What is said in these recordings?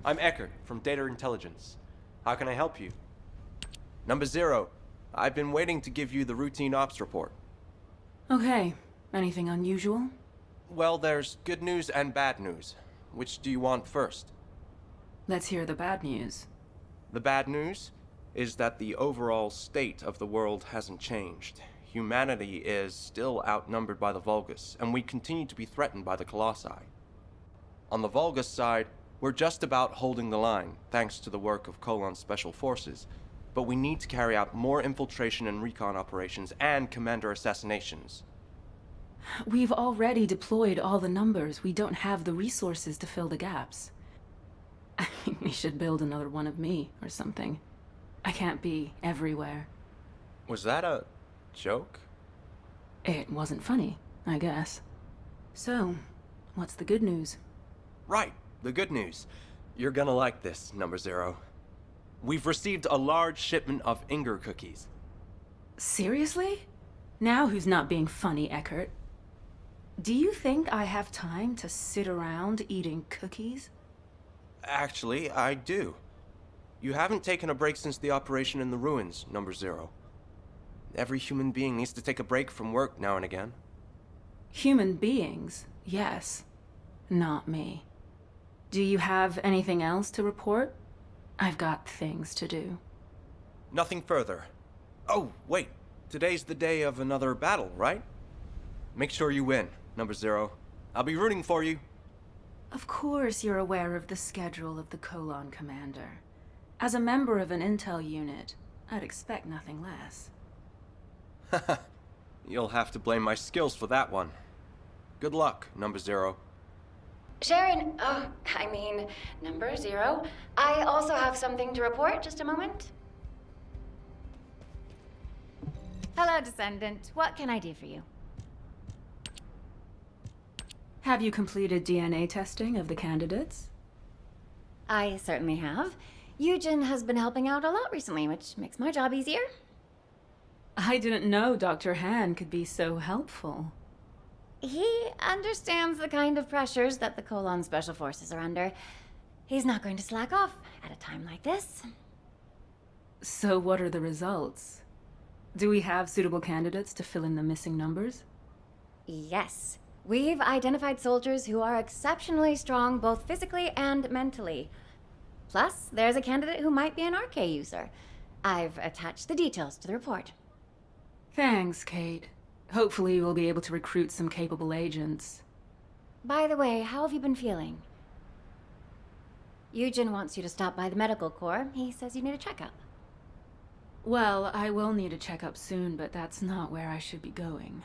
I'm Eckert from Data Intelligence. How can I help you? Number 0. I've been waiting to give you the routine ops report. Okay. Anything unusual? Well, there's good news and bad news. Which do you want first? Let's hear the bad news. The bad news is that the overall state of the world hasn't changed. Humanity is still outnumbered by the Vulgus, and we continue to be threatened by the Colossi. On the Vulgus side, we're just about holding the line, thanks to the work of Colon's special forces, but we need to carry out more infiltration and recon operations and commander assassinations. We've already deployed all the numbers. We don't have the resources to fill the gaps. I mean, we should build another one of me, or something. I can't be everywhere. Was that a joke? It wasn't funny, I guess. So, what's the good news? Right, the good news. You're gonna like this, Number 0. We've received a large shipment of Inger cookies. Seriously? Now who's not being funny, Eckert? Do you think I have time to sit around eating cookies? Actually, I do. You haven't taken a break since the operation in the ruins, Number 0. Every human being needs to take a break from work now and again. Human beings, yes. Not me. Do you have anything else to report? I've got things to do. Nothing further. Oh, wait. Today's the day of another battle, right? Make sure you win, Number 0. I'll be rooting for you. Of course you're aware of the schedule of the Colon Commander. As a member of an intel unit, I'd expect nothing less. You'll have to blame my skills for that one. Good luck, Number 0. Sharen, Number 0. I also have something to report. Just a moment. Hello, Descendant. What can I do for you? Have you completed DNA testing of the candidates? I certainly have. Eugen has been helping out a lot recently, which makes my job easier. I didn't know Dr. Han could be so helpful. He understands the kind of pressures that the Colon Special Forces are under. He's not going to slack off at a time like this. So what are the results? Do we have suitable candidates to fill in the missing numbers? Yes. We've identified soldiers who are exceptionally strong both physically and mentally. Plus, there's a candidate who might be an RK user. I've attached the details to the report. Thanks, Kate. Hopefully we'll be able to recruit some capable agents. By the way, how have you been feeling? Eugen wants you to stop by the medical corps. He says you need a checkup. Well, I will need a checkup soon, but that's not where I should be going.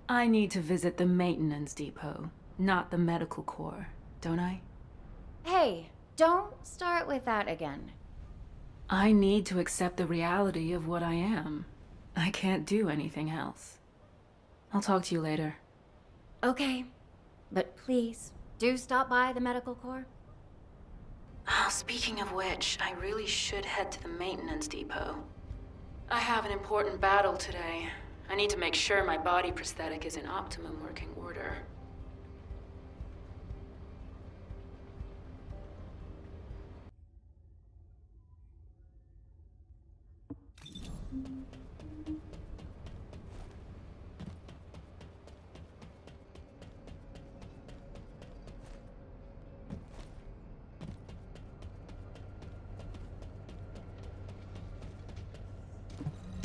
I need to visit the maintenance depot, not the medical corps, don't I? Hey, don't start with that again. I need to accept the reality of what I am. I can't do anything else. I'll talk to you later. Okay, but please, do stop by the medical corps. Oh, speaking of which, I really should head to the maintenance depot. I have an important battle today. I need to make sure my body prosthetic is in optimum working order.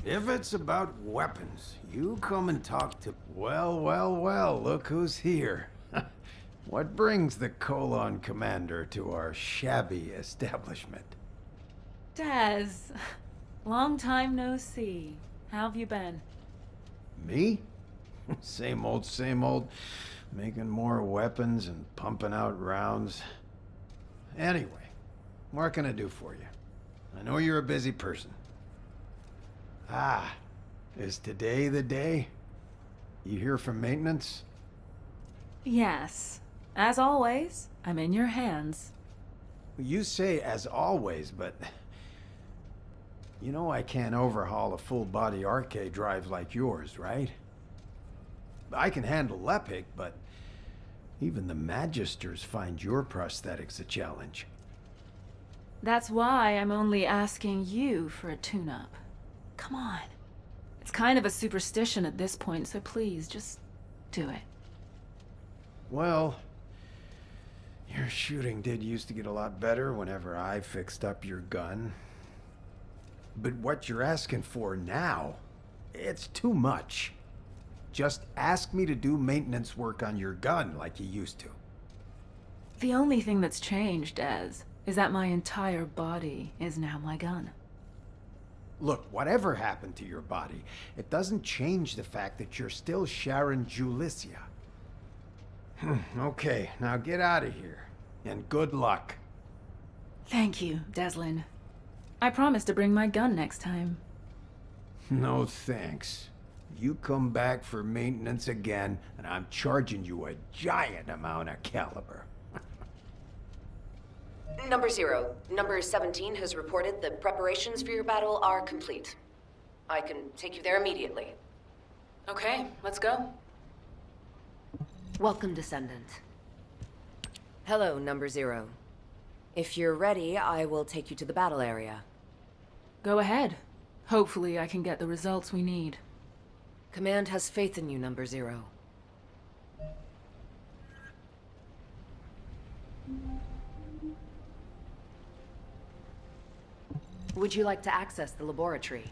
If it's about weapons, you come and talk to... Well, look who's here. What brings the Colon Commander to our shabby establishment? Daz, long time no see. How have you been? Me? Same old, making more weapons and pumping out rounds. Anyway, what can I do for you? I know you're a busy person. Ah, is today the day? You hear from maintenance? Yes. As always, I'm in your hands. You say as always, but... You know I can't overhaul a full-body RK drive like yours, right? I can handle Lepic, but... Even the Magisters find your prosthetics a challenge. That's why I'm only asking you for a tune-up. Come on. It's kind of a superstition at this point, so please, just do it. Well, your shooting did used to get a lot better whenever I fixed up your gun. But what you're asking for now, it's too much. Just ask me to do maintenance work on your gun like you used to. The only thing that's changed, Des, is that my entire body is now my gun. Look, whatever happened to your body, it doesn't change the fact that you're still Sharen Julicia. Okay, now get out of here. And good luck. Thank you, Deslin. I promise to bring my gun next time. No thanks. You come back for maintenance again, and I'm charging you a giant amount of caliber. Number 0. Number 17 has reported that preparations for your battle are complete. I can take you there immediately. Okay, let's go. Welcome, Descendant. Hello, Number 0. If you're ready, I will take you to the battle area. Go ahead. Hopefully I can get the results we need. Command has faith in you, Number 0. Would you like to access the laboratory?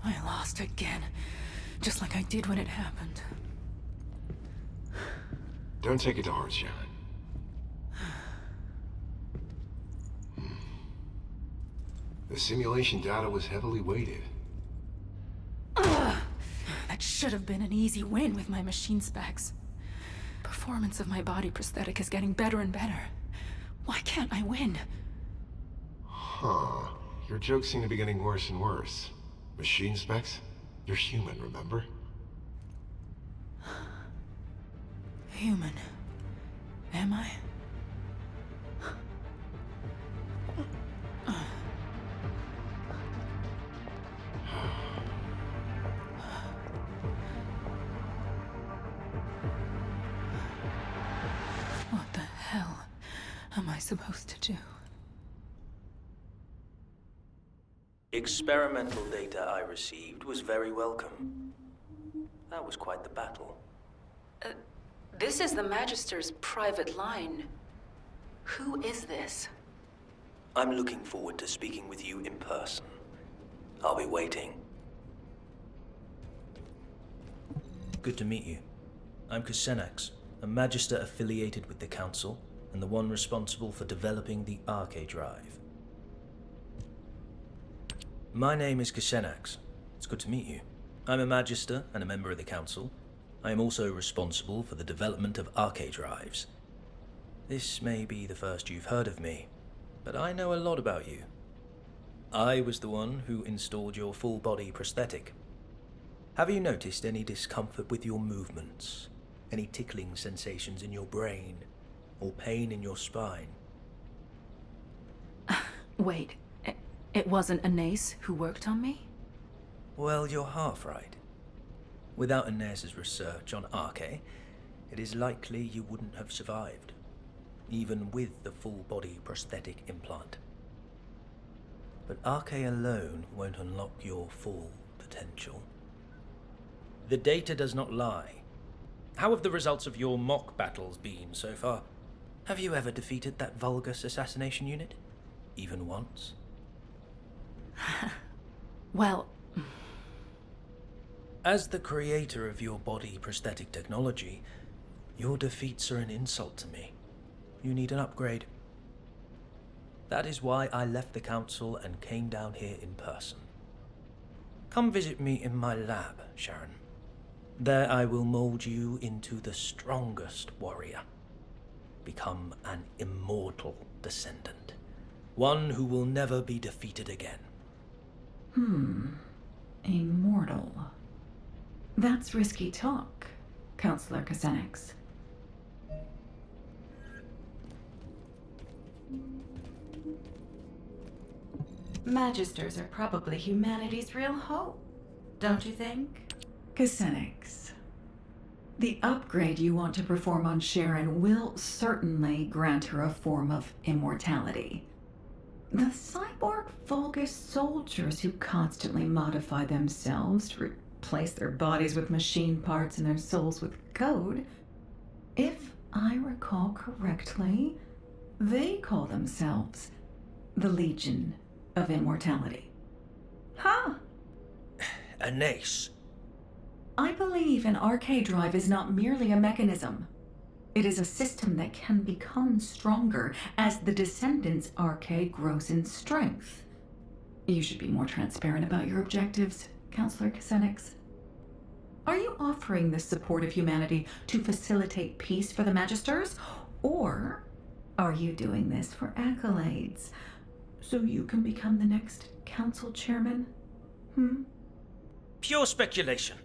I lost again, just like I did when it happened. Don't take it to heart, Sharen. The simulation data was heavily weighted. That should have been an easy win with my machine specs. Performance of my body prosthetic is getting better and better. Why can't I win? Huh. Your jokes seem to be getting worse and worse. Machine specs? You're human, remember? Human. Am I? am I supposed to do? Experimental data I received was very welcome. That was quite the battle. This is the Magister's private line. Who is this? I'm looking forward to speaking with you in person. I'll be waiting. Good to meet you. I'm Kusenax, a Magister affiliated with the Council, and the one responsible for developing the Arche Drive. My name is Kusenax. It's good to meet you. I'm a Magister and a member of the Council. I am also responsible for the development of Arche Drives. This may be the first you've heard of me, but I know a lot about you. I was the one who installed your full-body prosthetic. Have you noticed any discomfort with your movements? Any tickling sensations in your brain? Or pain in your spine? Wait, it wasn't Anais who worked on me? Well, you're half right. Without Anais' research on Arche, it is likely you wouldn't have survived, even with the full-body prosthetic implant. But Arche alone won't unlock your full potential. The data does not lie. How have the results of your mock battles been so far? Have you ever defeated that Vulgus assassination unit? Even once? Well... As the creator of your body prosthetic technology, your defeats are an insult to me. You need an upgrade. That is why I left the Council and came down here in person. Come visit me in my lab, Sharen. There I will mold you into the strongest warrior. Become an immortal descendant. One who will never be defeated again. Immortal. That's risky talk, Counselor Kusenax. Magisters are probably humanity's real hope, don't you think? Kusenax, the upgrade you want to perform on Sharen will certainly grant her a form of immortality. The cyborg Vulgus soldiers who constantly modify themselves to replace their bodies with machine parts and their souls with code, if I recall correctly, they call themselves the Legion of Immortality. Huh? Anais. I believe an Arche Drive is not merely a mechanism. It is a system that can become stronger as the Descendant's Arche grows in strength. You should be more transparent about your objectives, Counselor Kusenax. Are you offering this support of humanity to facilitate peace for the Magisters? Or are you doing this for accolades, so you can become the next Council Chairman? Pure speculation.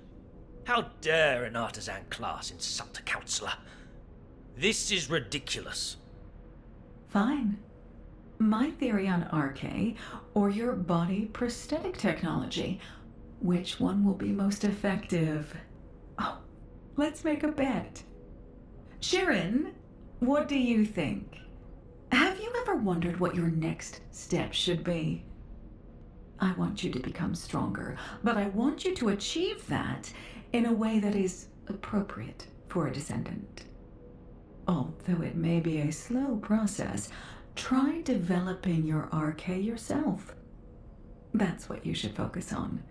How dare an artisan class insult a counselor? This is ridiculous. Fine. My theory on Arche, or your body prosthetic technology. Which one will be most effective? Oh, let's make a bet. Sharen, what do you think? Have you ever wondered what your next step should be? I want you to become stronger, but I want you to achieve that in a way that is appropriate for a descendant. Although it may be a slow process, try developing your Arche yourself. That's what you should focus on.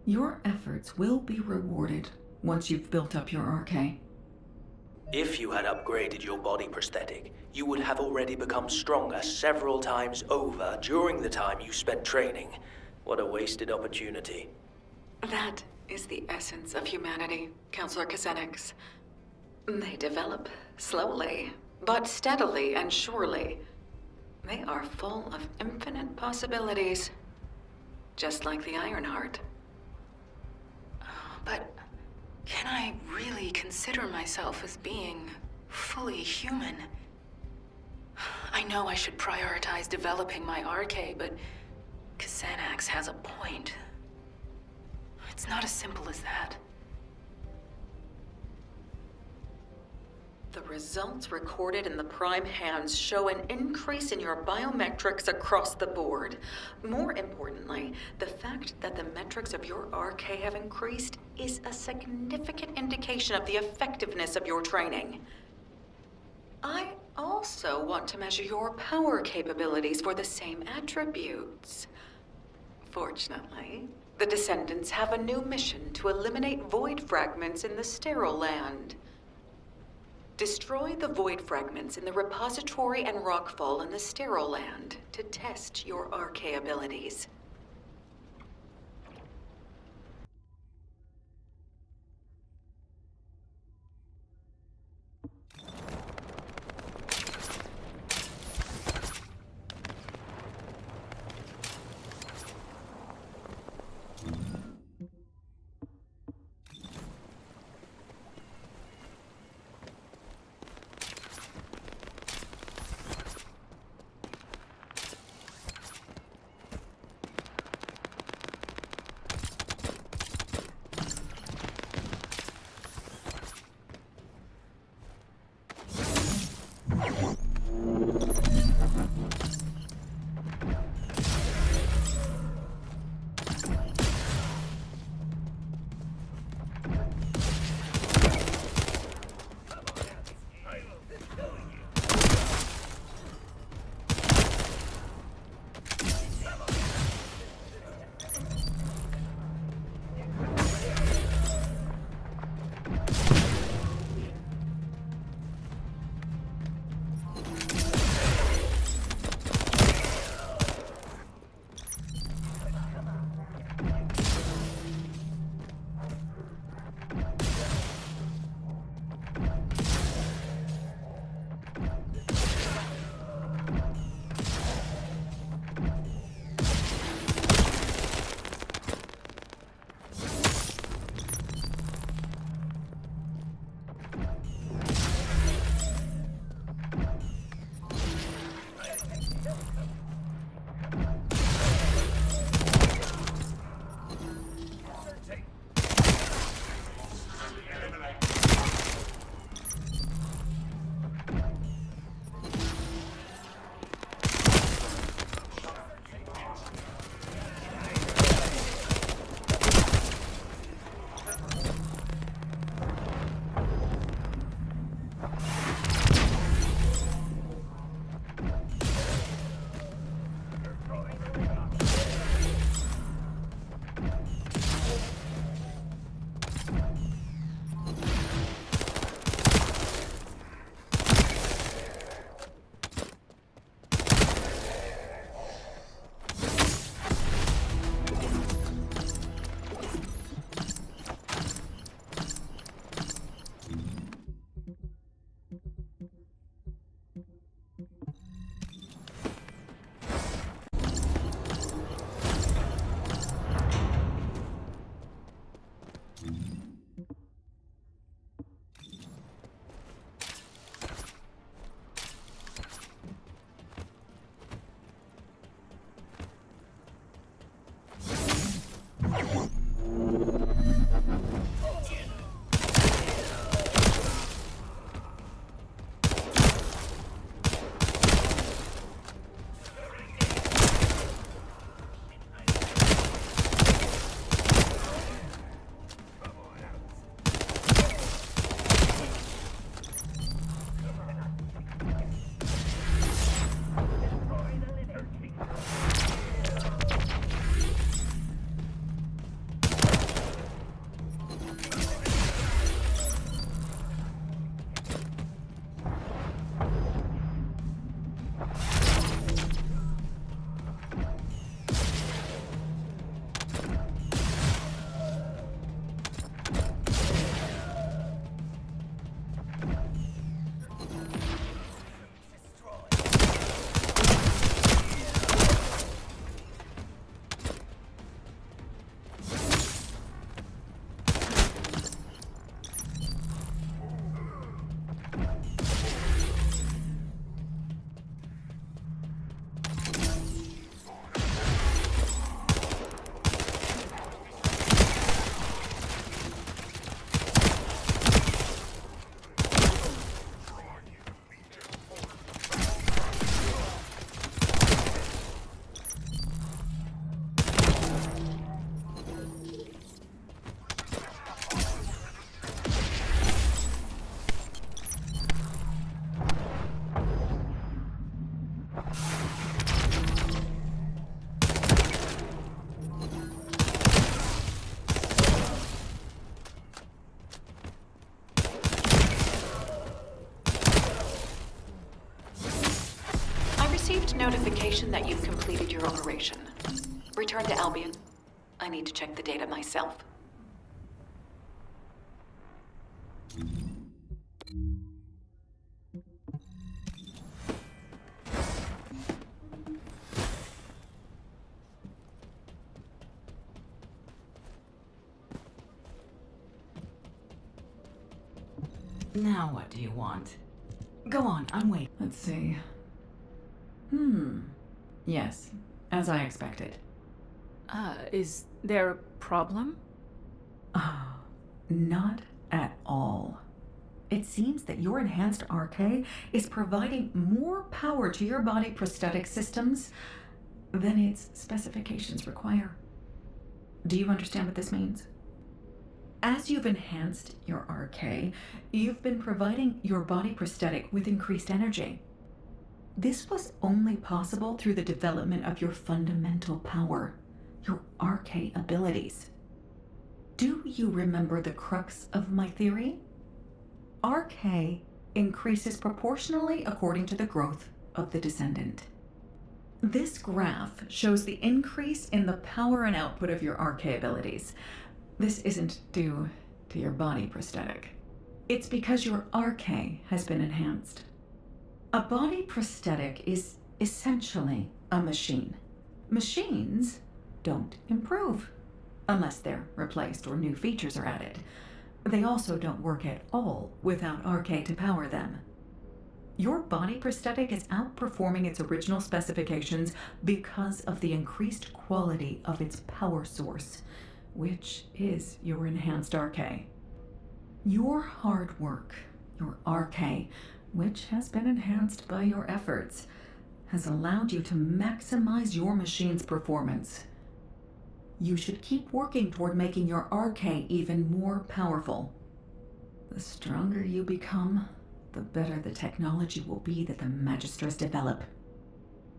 Your efforts will be rewarded once you've built up your Arche. If you had upgraded your body prosthetic, you would have already become stronger several times over during the time you spent training. What a wasted opportunity. That is the essence of humanity, Counselor Kusenax. They develop slowly, but steadily and surely. They are full of infinite possibilities, just like the Ironheart. But can I really consider myself as being fully human? I know I should prioritize developing my Arche, but Kusenax has a point. It's not as simple as that. The results recorded in the Prime hands show an increase in your biometrics across the board. More importantly, the fact that the metrics of your RK have increased is a significant indication of the effectiveness of your training. I also want to measure your power capabilities for the same attributes. Fortunately, the Descendants have a new mission to eliminate void fragments in the Sterile Land. Destroy the void fragments in the repository and rockfall in the Sterile Land to test your RK abilities. confirmation that you've completed your operation. Return to Albion. I need to check the data myself. Now what do you want? Go on, I'm waiting. Let's see. Yes, as I expected. Is there a problem? Not at all. It seems that your enhanced RK is providing more power to your body prosthetic systems than its specifications require. Do you understand what this means? As you've enhanced your RK, you've been providing your body prosthetic with increased energy. This was only possible through the development of your fundamental power, your RK abilities. Do you remember the crux of my theory? RK increases proportionally according to the growth of the Descendant. This graph shows the increase in the power and output of your RK abilities. This isn't due to your body prosthetic. It's because your RK has been enhanced. A body prosthetic is essentially a machine. Machines don't improve unless they're replaced or new features are added. They also don't work at all without RK to power them. Your body prosthetic is outperforming its original specifications because of the increased quality of its power source, which is your enhanced RK. Your hard work, your RK, which has been enhanced by your efforts, has allowed you to maximize your machine's performance. You should keep working toward making your RK even more powerful. The stronger you become, the better the technology will be that the Magisters develop.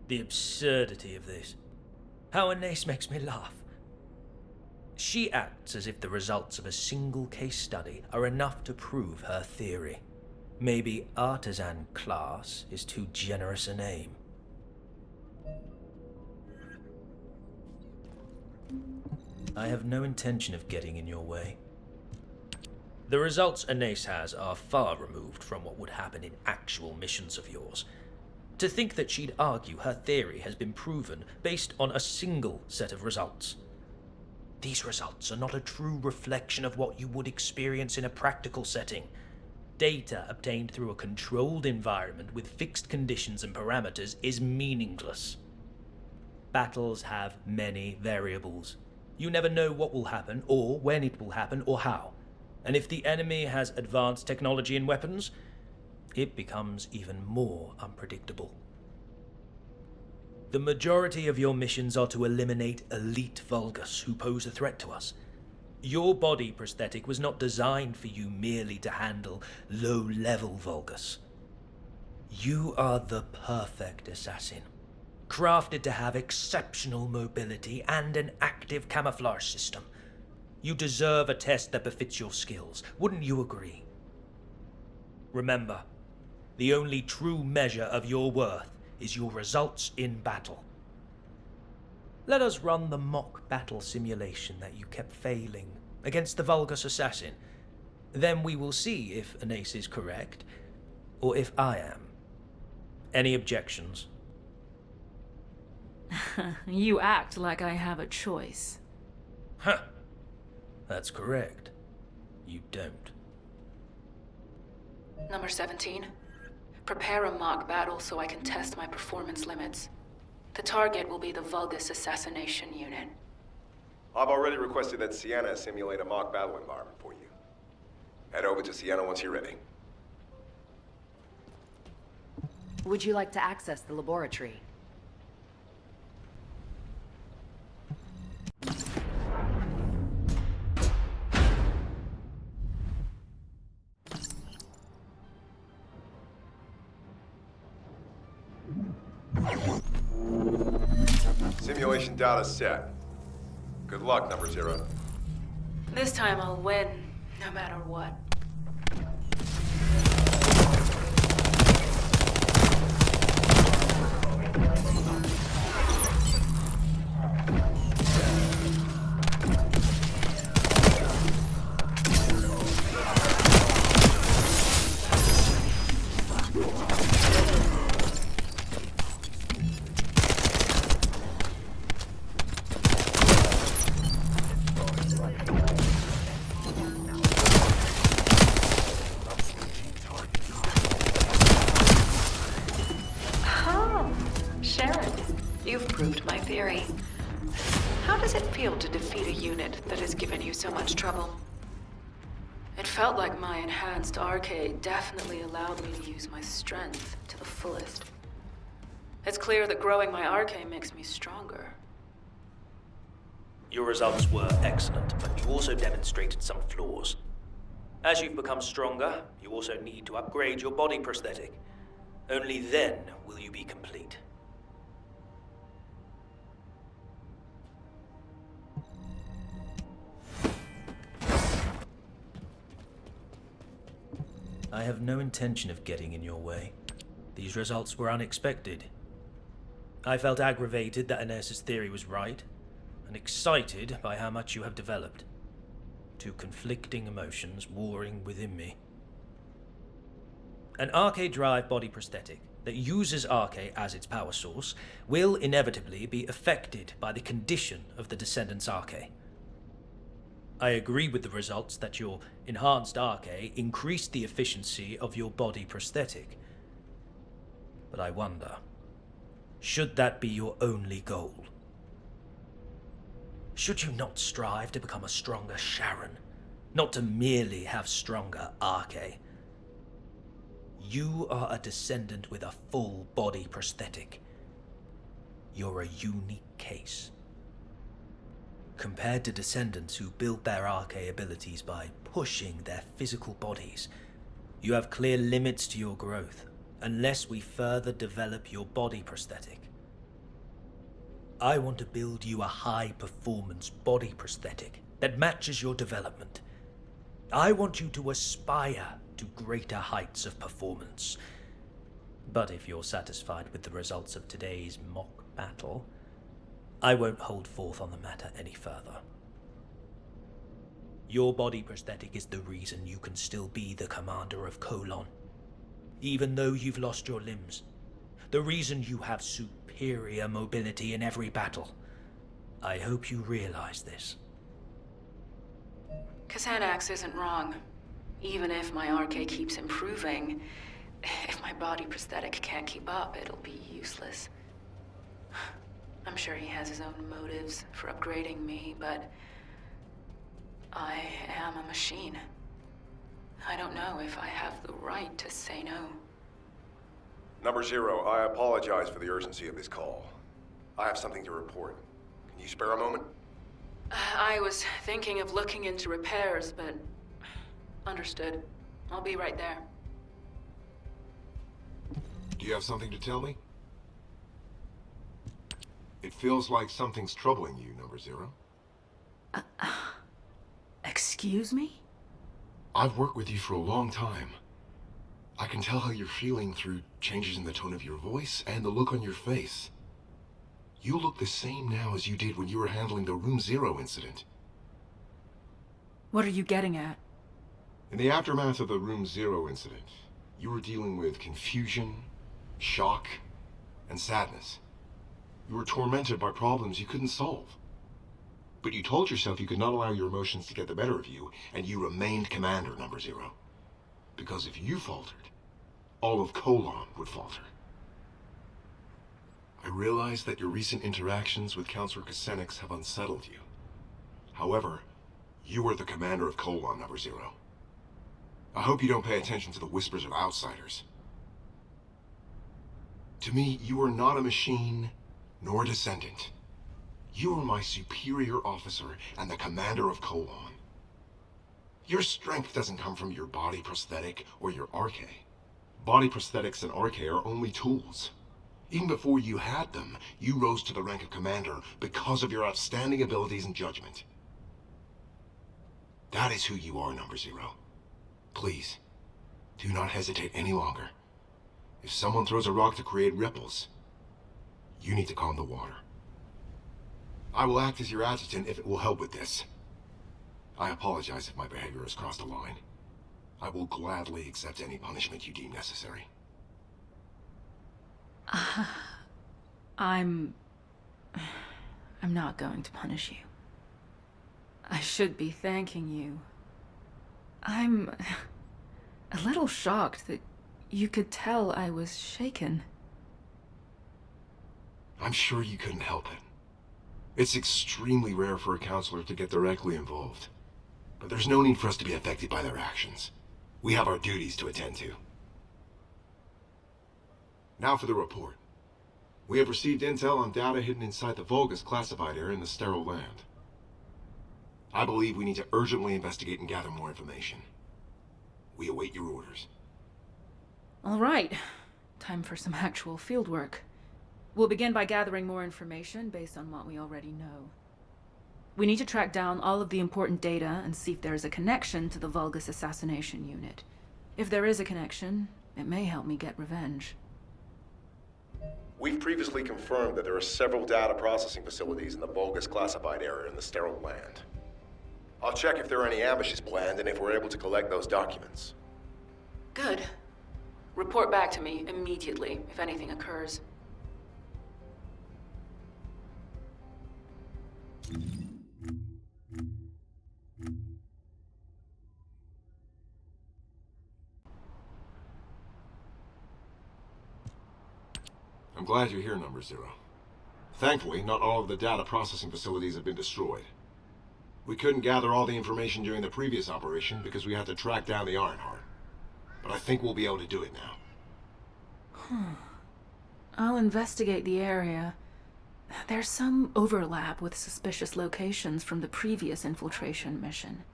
The absurdity of this. How Anais makes me laugh. She acts as if the results of a single case study are enough to prove her theory. Maybe artisan class is too generous a name. I have no intention of getting in your way. The results Anais has are far removed from what would happen in actual missions of yours. To think that she'd argue her theory has been proven based on a single set of results. These results are not a true reflection of what you would experience in a practical setting. Data obtained through a controlled environment with fixed conditions and parameters is meaningless. Battles have many variables. You never know what will happen, or when it will happen, or how. And if the enemy has advanced technology and weapons, it becomes even more unpredictable. The majority of your missions are to eliminate elite Vulgus who pose a threat to us. Your body prosthetic was not designed for you merely to handle low-level Vulgus. You are the perfect assassin, crafted to have exceptional mobility and an active camouflage system. You deserve a test that befits your skills, wouldn't you agree? Remember, the only true measure of your worth is your results in battle. Let us run the mock battle simulation that you kept failing against the Vulgus assassin. Then we will see if Anais is correct, or if I am. Any objections? You act like I have a choice. Huh. That's correct. You don't. Number 17. Prepare a mock battle so I can test my performance limits. The target will be the Vulgus assassination unit. I've already requested that Sienna simulate a mock battle environment for you. Head over to Sienna once you're ready. Would you like to access the laboratory? Simulation data set. Good luck, number 0. This time I'll win, no matter what. does it feel to defeat a unit that has given you so much trouble? It felt like my enhanced arcade definitely allowed me to use my strength to the fullest. It's clear that growing my arcade makes me stronger. Your results were excellent, but you also demonstrated some flaws. As you've become stronger, you also need to upgrade your body prosthetic. Only then will you be complete. I have no intention of getting in your way. These results were unexpected. I felt aggravated that Iner's theory was right, and excited by how much you have developed. Two conflicting emotions warring within me. An arcade drive body prosthetic that uses arcade as its power source will inevitably be affected by the condition of the Descendant's arcade. I agree with the results that your enhanced arcade increased the efficiency of your body prosthetic. But I wonder, should that be your only goal? Should you not strive to become a stronger Sharen, not to merely have stronger arcade? You are a Descendant with a full body prosthetic. You're a unique case. Compared to Descendants who build their arcade abilities by pushing their physical bodies, you have clear limits to your growth, unless we further develop your body prosthetic. I want to build you a high-performance body prosthetic that matches your development. I want you to aspire to greater heights of performance. But if you're satisfied with the results of today's mock battle, I won't hold forth on the matter any further. Your body prosthetic is the reason you can still be the commander of Colon, even though you've lost your limbs. The reason you have superior mobility in every battle. I hope you realize this. Xanax isn't wrong. Even if my arcade keeps improving, if my body prosthetic can't keep up, it'll be useless. I'm sure he has his own motives for upgrading me, but I am a machine. I don't know if I have the right to say no. Number 0, I apologize for the urgency of this call. I have something to report. Can you spare a moment? I was thinking of looking into repairs, but understood. I'll be right there. Do you have something to tell me? It feels like something's troubling you, Number 0. Excuse me? I've worked with you for a long time. I can tell how you're feeling through changes in the tone of your voice and the look on your face. You look the same now as you did when you were handling the Room 0 incident. What are you getting at? In the aftermath of the Room 0 incident, you were dealing with confusion, shock, and sadness. You were tormented by problems you couldn't solve. But you told yourself you could not allow your emotions to get the better of you, and you remained Commander, Number 0. Because if you faltered, all of Colon would falter. I realize that your recent interactions with Counselor Xanax have unsettled you. However, you are the commander of Colon, Number 0. I hope you don't pay attention to the whispers of outsiders. To me, you are not a machine, nor a Descendant. You are my superior officer and the commander of Colon. Your strength doesn't come from your body prosthetic or your arcade. Body prosthetics and arcade are only tools. Even before you had them, you rose to the rank of commander because of your outstanding abilities and judgment. That is who you are, Number 0. Please, do not hesitate any longer. If someone throws a rock to create ripples, you need to calm the water. I will act as your adjutant if it will help with this. I apologize if my behavior has crossed a line. I will gladly accept any punishment you deem necessary. I'm not going to punish you. I should be thanking you. I'm a little shocked that you could tell I was shaken. I'm sure you couldn't help it. It's extremely rare for a counselor to get directly involved. But there's no need for us to be affected by their actions. We have our duties to attend to. Now for the report. We have received intel on data hidden inside the Vulgus classified area in the sterile land. I believe we need to urgently investigate and gather more information. We await your orders. All right. Time for some actual fieldwork. We'll begin by gathering more information based on what we already know. We need to track down all of the important data and see if there is a connection to the Vulgus assassination unit. If there is a connection, it may help me get revenge. We've previously confirmed that there are several data processing facilities in the Vulgus classified area in the sterile land. I'll check if there are any ambushes planned and if we're able to collect those documents. Good. Report back to me immediately if anything occurs. I'm glad you're here, Number Zero. Thankfully, not all of the data processing facilities have been destroyed. We couldn't gather all the information during the previous operation because we had to track down the Ironheart. But I think we'll be able to do it now. I'll investigate the area. There's some overlap with suspicious locations from the previous infiltration mission.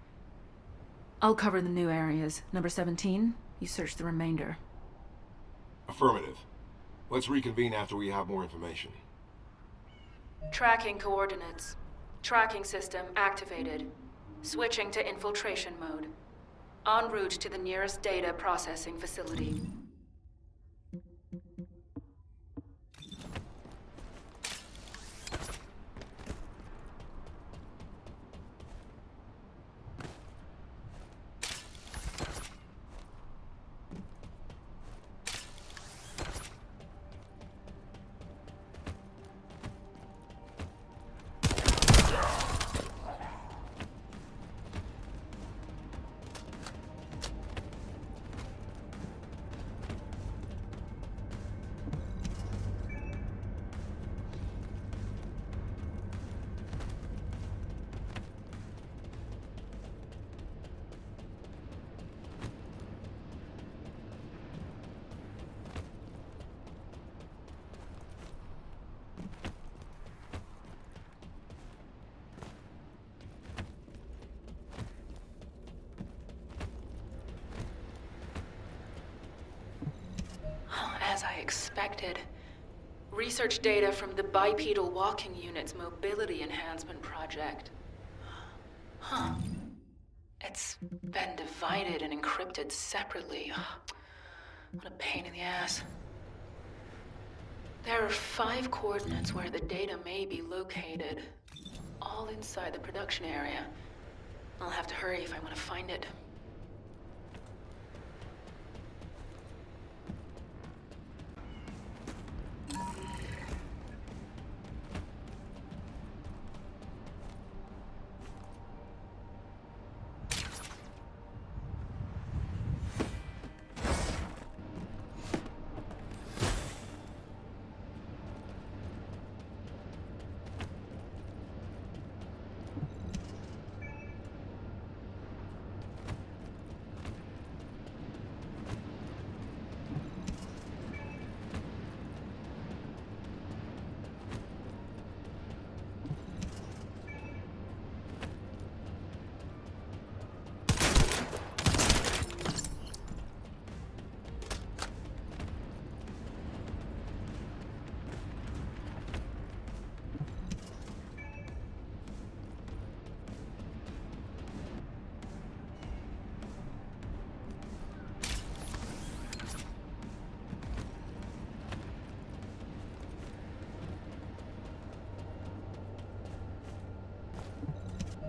I'll cover the new areas. Number 17, you search the remainder. Affirmative. Let's reconvene after we have more information. Tracking coordinates. Tracking system activated. Switching to infiltration mode. En route to the nearest data processing facility. As I expected. Research data from the bipedal walking unit's mobility enhancement project. Huh. It's been divided and encrypted separately. What a pain in the ass. There are 5 coordinates where the data may be located. All inside the production area. I'll have to hurry if I want to find it.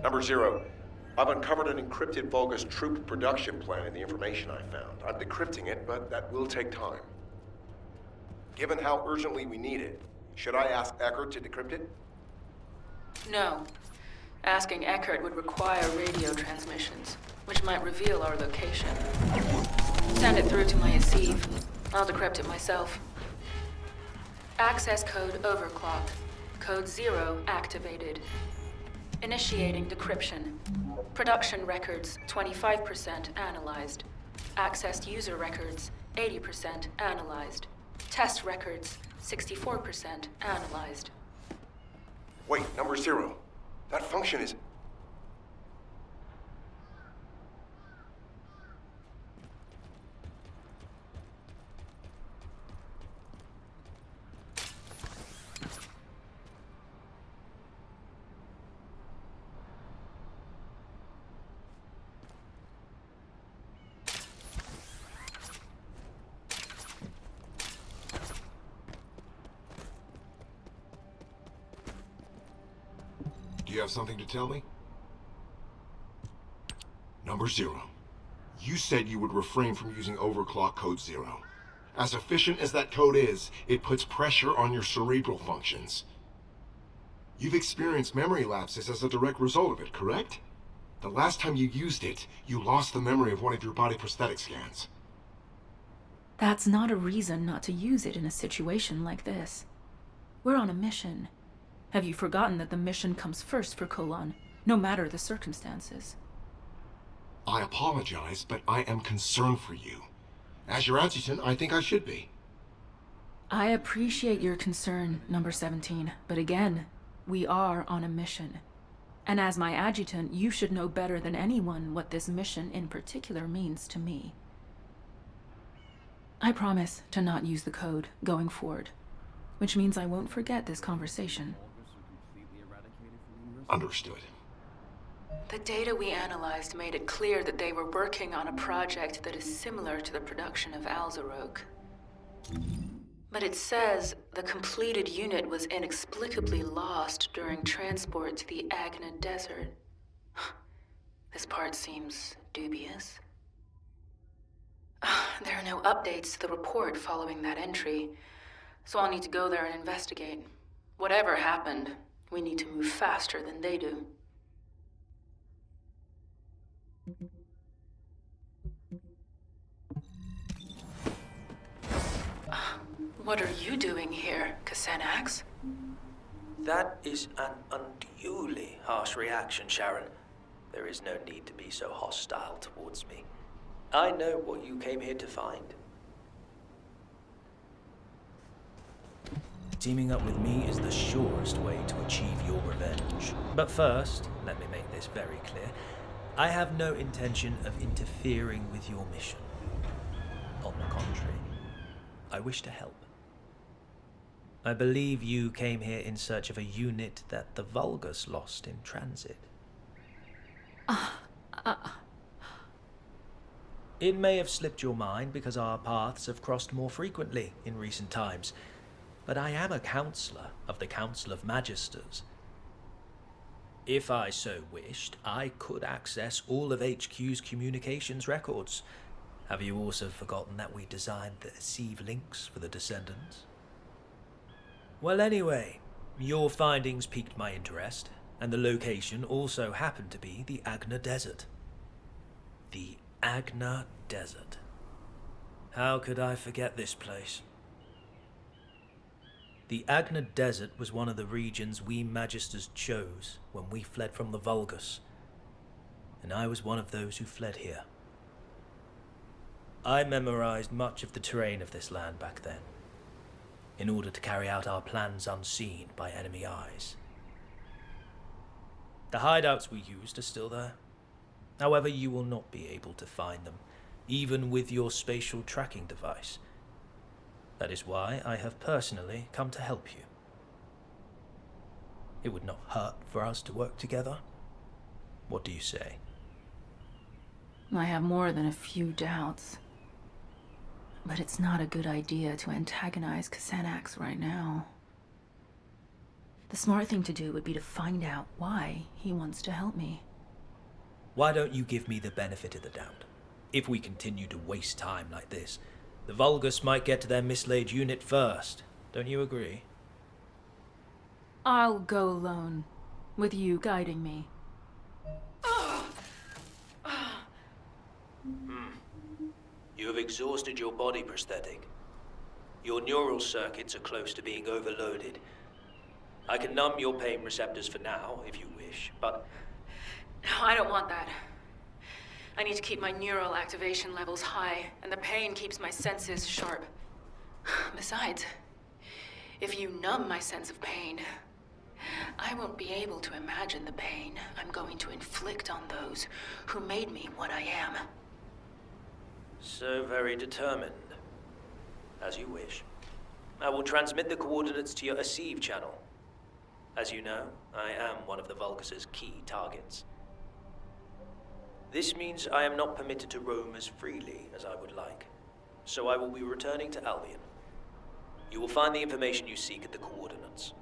Number 0, I've uncovered an encrypted Vulgus troop production plan in the information I found. I'm decrypting it, but that will take time. Given how urgently we need it, should I ask Eckert to decrypt it? No. Asking Eckert would require radio transmissions, which might reveal our location. Send it through to my Eve. I'll decrypt it myself. Access code overclocked. Code 0 activated. Initiating decryption. Production records 25% analyzed. Accessed user records 80% analyzed. Test records 64% analyzed. Wait, number 0. That function is... Do you have something to tell me? Number 0. You said you would refrain from using overclock code 0. As efficient as that code is, it puts pressure on your cerebral functions. You've experienced memory lapses as a direct result of it, correct? The last time you used it, you lost the memory of one of your body prosthetic scans. That's not a reason not to use it in a situation like this. We're on a mission. Have you forgotten that the mission comes first for Colon, no matter the circumstances? I apologize, but I am concerned for you. As your adjutant, I think I should be. I appreciate your concern, number 17, but again, we are on a mission. And as my adjutant, you should know better than anyone what this mission in particular means to me. I promise to not use the code going forward, which means I won't forget this conversation. Understood. The data we analyzed made it clear that they were working on a project that is similar to the production of IamSylxr. But it says the completed unit was inexplicably lost during transport to the Agna Desert. This part seems dubious. There are no updates to the report following that entry, so I'll need to go there and investigate. Whatever happened, we need to move faster than they do. What are you doing here, Xanax? That is an unduly harsh reaction, Sharen. There is no need to be so hostile towards me. I know what you came here to find. Teaming up with me is the surest way to achieve your revenge. But first, let me make this very clear. I have no intention of interfering with your mission. On the contrary, I wish to help. I believe you came here in search of a unit that the Vulgus lost in transit. It may have slipped your mind because our paths have crossed more frequently in recent times, but I am a counselor of the Council of Magisters. If I so wished, I could access all of HQ's communications records. Have you also forgotten that we designed the Sieve links for the Descendants? Well, anyway, your findings piqued my interest, and the location also happened to be the Agna Desert. The Agna Desert. How could I forget this place? The Agna Desert was one of the regions we Magisters chose when we fled from the Vulgus, and I was one of those who fled here. I memorized much of the terrain of this land back then, in order to carry out our plans unseen by enemy eyes. The hideouts we used are still there. However, you will not be able to find them, even with your spatial tracking device. That is why I have personally come to help you. It would not hurt for us to work together. What do you say? I have more than a few doubts. But it's not a good idea to antagonize Xanax right now. The smart thing to do would be to find out why he wants to help me. Why don't you give me the benefit of the doubt? If we continue to waste time like this, the Vulgus might get to their mislaid unit first. Don't you agree? I'll go alone, with you guiding me. You have exhausted your body prosthetic. Your neural circuits are close to being overloaded. I can numb your pain receptors for now, if you wish, but... No, I don't want that. I need to keep my neural activation levels high, and the pain keeps my senses sharp. Besides, if you numb my sense of pain, I won't be able to imagine the pain I'm going to inflict on those who made me what I am. So very determined. As you wish. I will transmit the coordinates to your Aceive channel. As you know, I am one of the Vulgus' key targets. This means I am not permitted to roam as freely as I would like, so I will be returning to Albion. You will find the information you seek at the coordinates.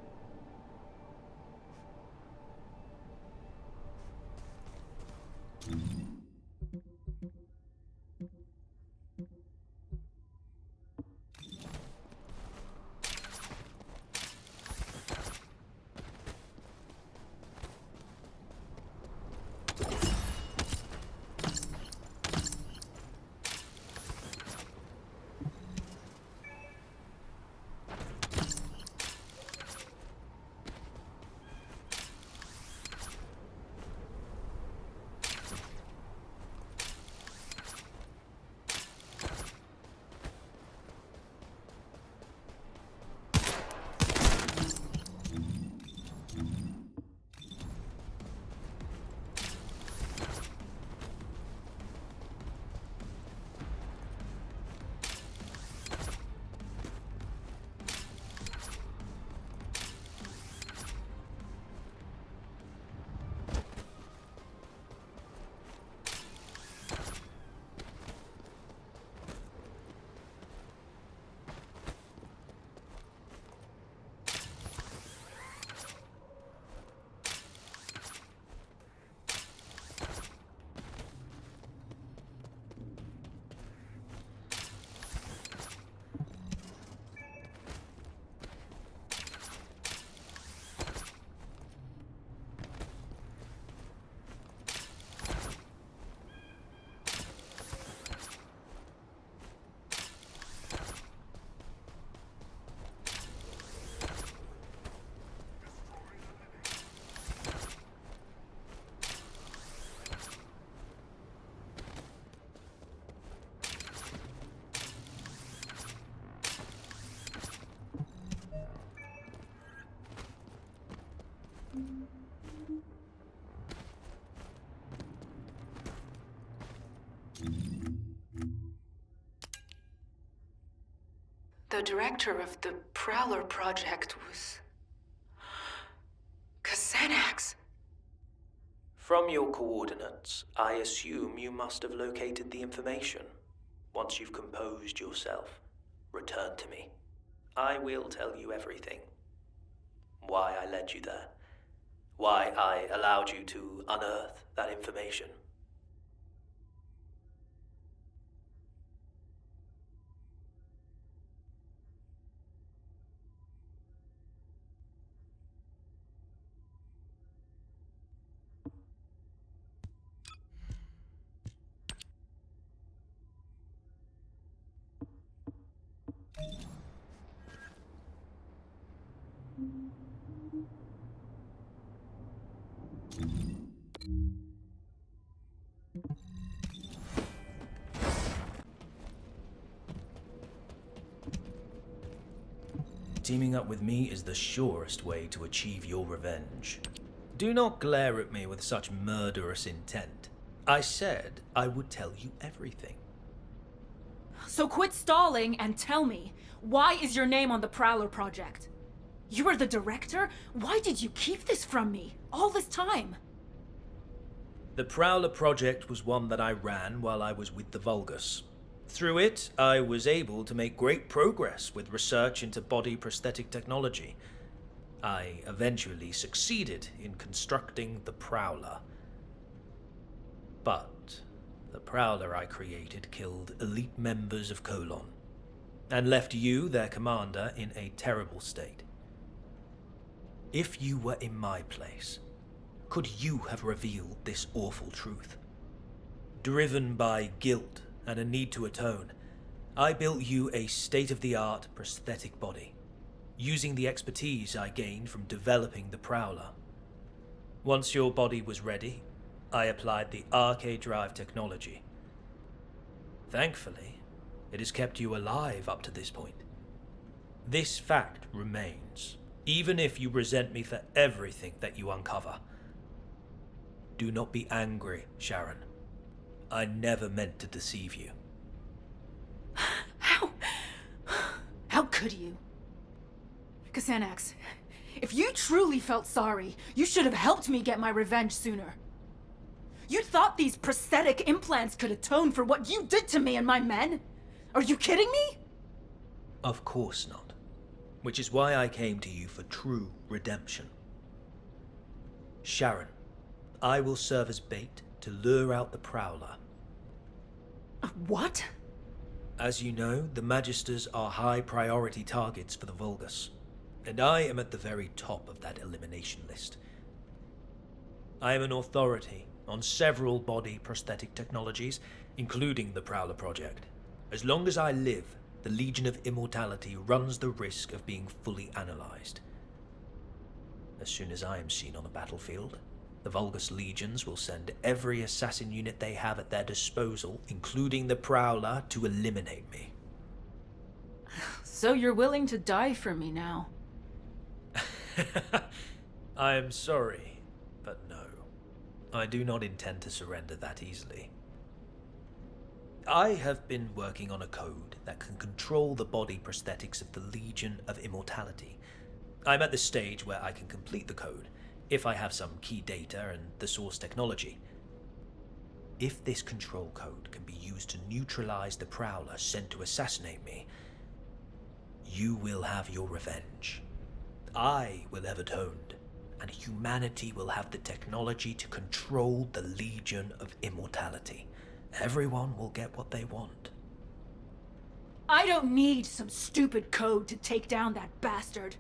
The director of the Prowler project was... Xanax. From your coordinates, I assume you must have located the information. Once you've composed yourself, return to me. I will tell you everything. Why I led you there. Why I allowed you to unearth that information. Teaming up with me is the surest way to achieve your revenge. Do not glare at me with such murderous intent. I said I would tell you everything. So quit stalling and tell me, why is your name on the Prowler project? You were the director? Why did you keep this from me all this time? The Prowler project was one that I ran while I was with the Vulgus. Through it, I was able to make great progress with research into body prosthetic technology. I eventually succeeded in constructing the Prowler. But the Prowler I created killed elite members of Colon, and left you, their commander, in a terrible state. If you were in my place, could you have revealed this awful truth? Driven by guilt and a need to atone, I built you a state-of-the-art prosthetic body. using the expertise I gained from developing the Prowler. Once your body was ready, I applied the RK drive technology. Thankfully, it has kept you alive up to this point. This fact remains, even if you resent me for everything that you uncover. Do not be angry, Sharen. I never meant to deceive you. How could you? Xanax, if you truly felt sorry, you should have helped me get my revenge sooner. You thought these prosthetic implants could atone for what you did to me and my men? Are you kidding me? Of course not. Which is why I came to you for true redemption. Sharen, I will serve as bait to lure out the Prowler. What? As you know, the Magisters are high priority targets for the Vulgus, and I am at the very top of that elimination list. I am an authority on several body prosthetic technologies, including the Prowler project. As long as I live, the Legion of Immortality runs the risk of being fully analyzed. As soon as I am seen on the battlefield, the Vulgus Legions will send every assassin unit they have at their disposal, including the Prowler, to eliminate me. So you're willing to die for me now? I am sorry, but no. I do not intend to surrender that easily. I have been working on a code that can control the body prosthetics of the Legion of Immortality. I'm at the stage where I can complete the code, if I have some key data and the source technology. If this control code can be used to neutralize the Prowler sent to assassinate me, you will have your revenge. I will have atoned, and humanity will have the technology to control the Legion of Immortality. Everyone will get what they want. I don't need some stupid code to take down that bastard.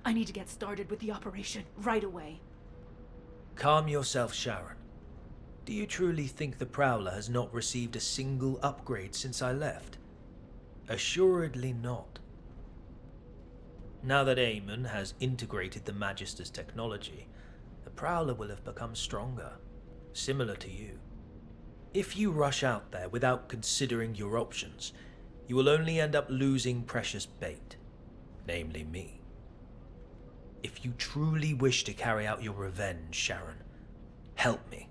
I need to get started with the operation right away. Calm yourself, Sharen. Do you truly think the Prowler has not received a single upgrade since I left? Assuredly not. Now that Amon has integrated the Magister's technology, the Prowler will have become stronger, similar to you. If you rush out there without considering your options, you will only end up losing precious bait, namely me. If you truly wish to carry out your revenge, Sharen, help me.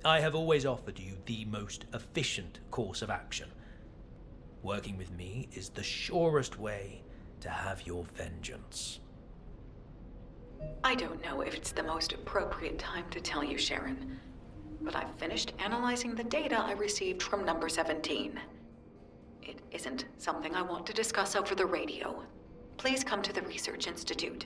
I have always offered you the most efficient course of action. Working with me is the surest way to have your vengeance. I don't know if it's the most appropriate time to tell you, Sharen, but I've finished analyzing the data I received from number 17. It isn't something I want to discuss over the radio. Please come to the Research Institute.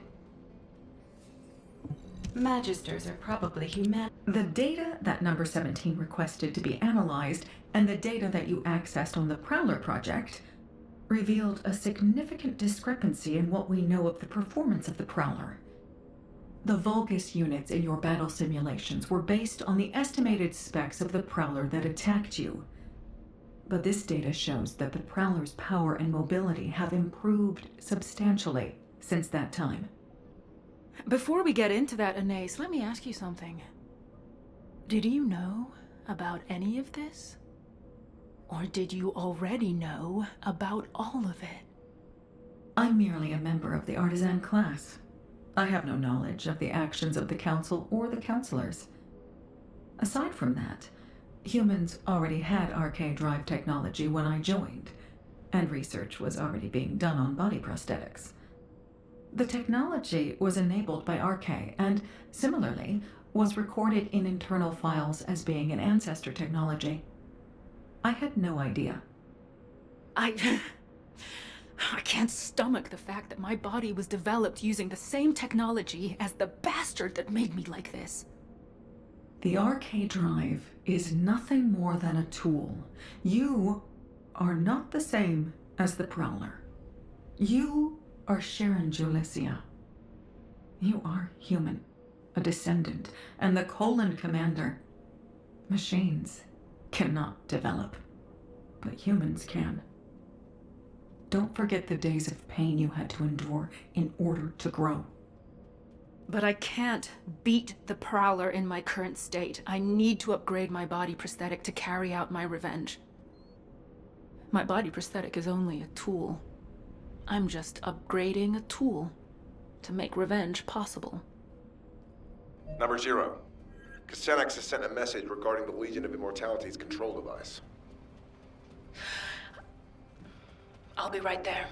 Magisters are probably human. The data that number 17 requested to be analyzed and the data that you accessed on the Prowler project revealed a significant discrepancy in what we know of the performance of the Prowler. The Vulgus units in your battle simulations were based on the estimated specs of the Prowler that attacked you. But this data shows that the Prowler's power and mobility have improved substantially since that time. Before we get into that, Anais, let me ask you something. Did you know about any of this? Or did you already know about all of it? I'm merely a member of the artisan class. I have no knowledge of the actions of the Council or the Counselors. Aside from that, humans already had RK drive technology when I joined, and research was already being done on body prosthetics. The technology was enabled by RK, and similarly, was recorded in internal files as being an ancestor technology. I had no idea. I can't stomach the fact that my body was developed using the same technology as the bastard that made me like this. The RK drive is nothing more than a tool. You are not the same as the Prowler. You are Sharen Julicia. You are human, a descendant, and the colon commander. Machines cannot develop, but humans can. don't forget the days of pain you had to endure in order to grow. But I can't beat the Prowler in my current state. I need to upgrade my body prosthetic to carry out my revenge. My body prosthetic is only a tool. I'm just upgrading a tool to make revenge possible. Number 0. Casenex has sent a message regarding the Legion of Immortality's control device. I'll be right there.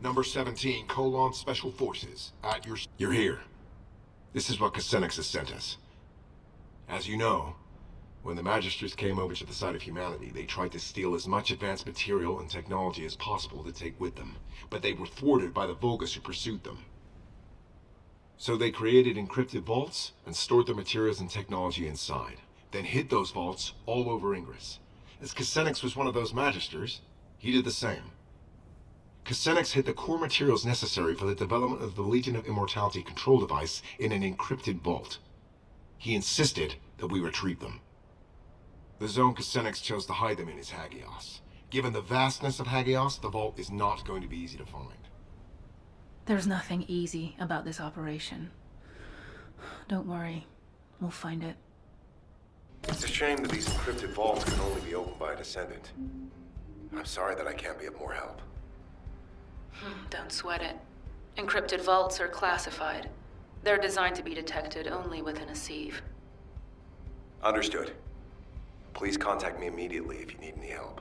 Number 17, Colon Special Forces. You're here. This is what Casenex has sent us. As you know, when the Magisters came over to the side of humanity, they tried to steal as much advanced material and technology as possible to take with them, but they were thwarted by the Vulgus who pursued them. So they created encrypted vaults and stored their materials and technology inside, then hid those vaults all over Ingress. As Casenex was one of those Magisters, he did the same. Casenex hid the core materials necessary for the development of the Legion of Immortality control device in an encrypted vault. He insisted that we retrieve them. The zone Casenex chose to hide them in is Hagios. Given the vastness of Hagios, the vault is not going to be easy to find. There's nothing easy about this operation. Don't worry, we'll find it. It's a shame that these encrypted vaults can only be opened by a Descendant. I'm sorry that I can't be of more help. Don't sweat it. Encrypted vaults are classified. They're designed to be detected only within a sieve. Understood. Please contact me immediately if you need any help.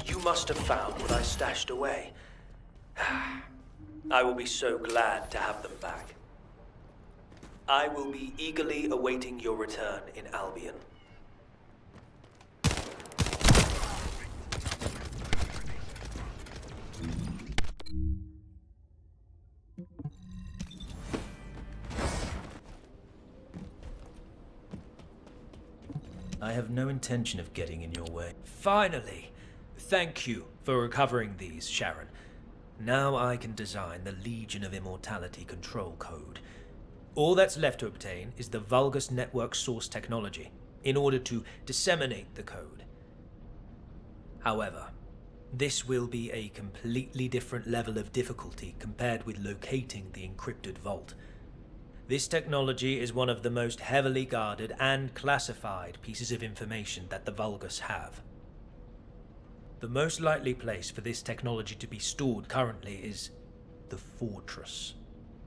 You must have found what I stashed away. I will be so glad to have them back. I will be eagerly awaiting your return in Albion. I have no intention of getting in your way. Finally! Thank you for recovering these, Sharen. Now I can design the Legion of Immortality control code. All that's left to obtain is the Vulgus network source technology, in order to disseminate the code. However, this will be a completely different level of difficulty compared with locating the encrypted vault. This technology is one of the most heavily guarded and classified pieces of information that the Vulgus have. The most likely place for this technology to be stored currently is the Fortress,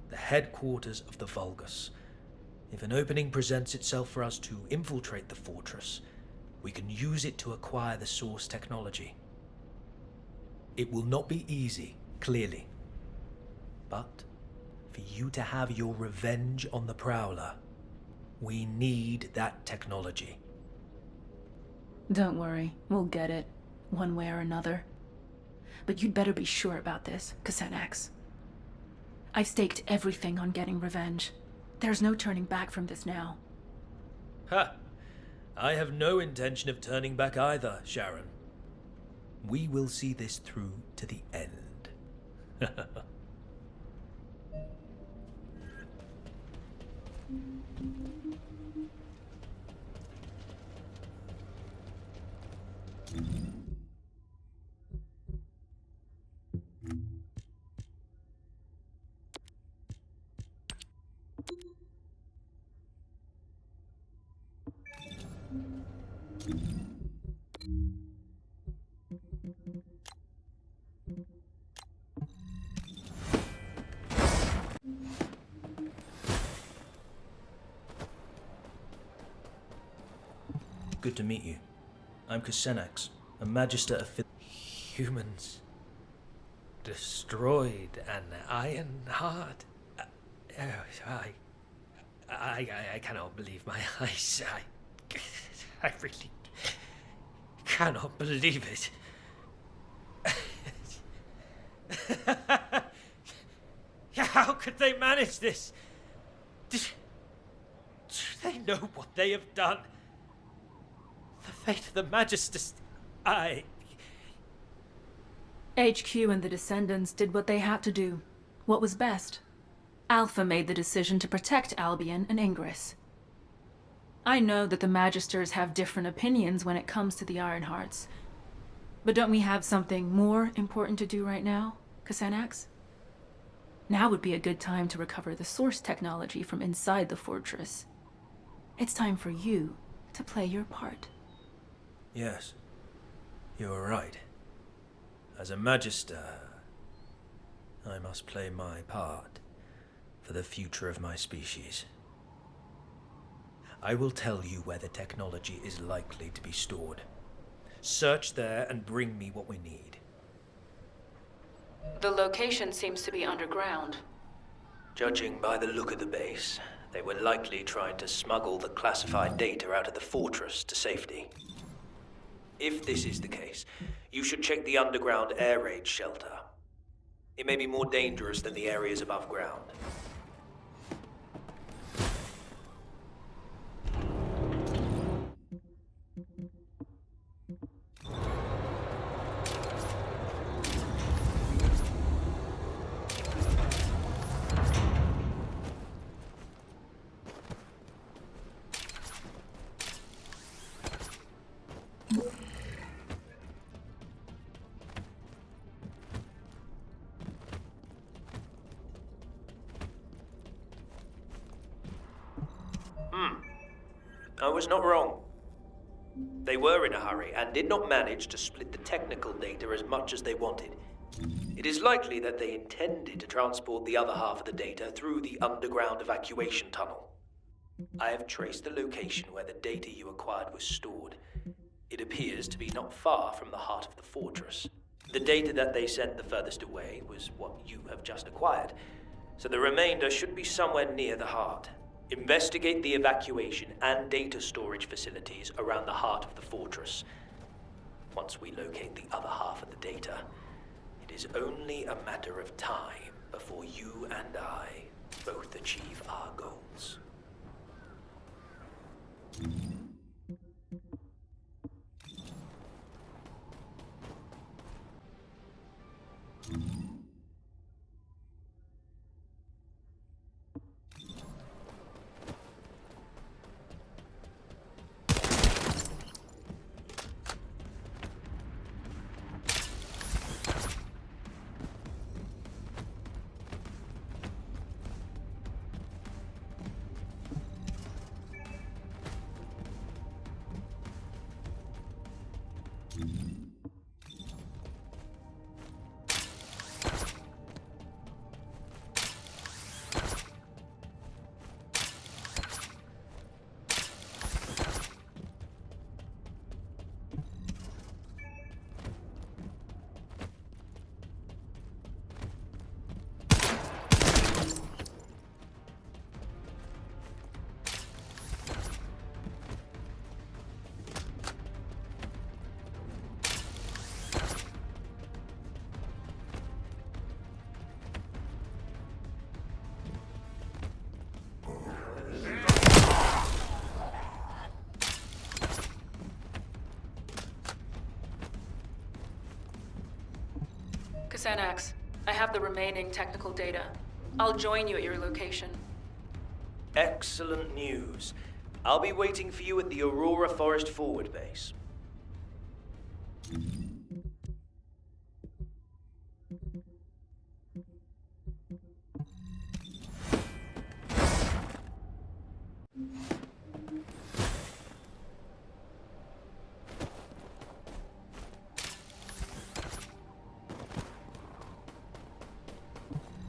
the headquarters of the Vulgus. If an opening presents itself for us to infiltrate the Fortress, we can use it to acquire the source technology. It will not be easy, clearly, but for you to have your revenge on the Prowler, we need that technology. Don't worry, we'll get it, one way or another. But you'd better be sure about this, Casenex. I've staked everything on getting revenge. There's no turning back from this now. Ha! I have no intention of turning back either, Sharen. We will see this through to the end. Good to meet you. I'm Kusenax, a Magister of Humans destroyed an iron heart. I cannot believe my eyes. I really cannot believe it. How could they manage this? Do they know what they have done? The fate of the Magisters. HQ and the Descendants did what they had to do. What was best. Alpha made the decision to protect Albion and Ingress. I know that the Magisters have different opinions when it comes to the Ironhearts. But don't we have something more important to do right now, Kusenax? Now would be a good time to recover the source technology from inside the fortress. It's time for you to play your part. Yes, you are right. As a Magister, I must play my part for the future of my species. I will tell you where the technology is likely to be stored. Search there and bring me what we need. The location seems to be underground. Judging by the look of the base, they were likely trying to smuggle the classified data out of the fortress to safety. If this is the case, you should check the underground air raid shelter. It may be more dangerous than the areas above ground. I was not wrong. They were in a hurry and did not manage to split the technical data as much as they wanted. It is likely that they intended to transport the other half of the data through the underground evacuation tunnel. I have traced the location where the data you acquired was stored. It appears to be not far from the heart of the fortress. The data that they sent the furthest away was what you have just acquired, so the remainder should be somewhere near the heart. Investigate the evacuation and data storage facilities around the heart of the fortress. Once we locate the other half of the data, it is only a matter of time before you and I both achieve our goals. Kusenax, I have the remaining technical data. I'll join you at your location. Excellent news. I'll be waiting for you at the Aurora Forest Forward Base.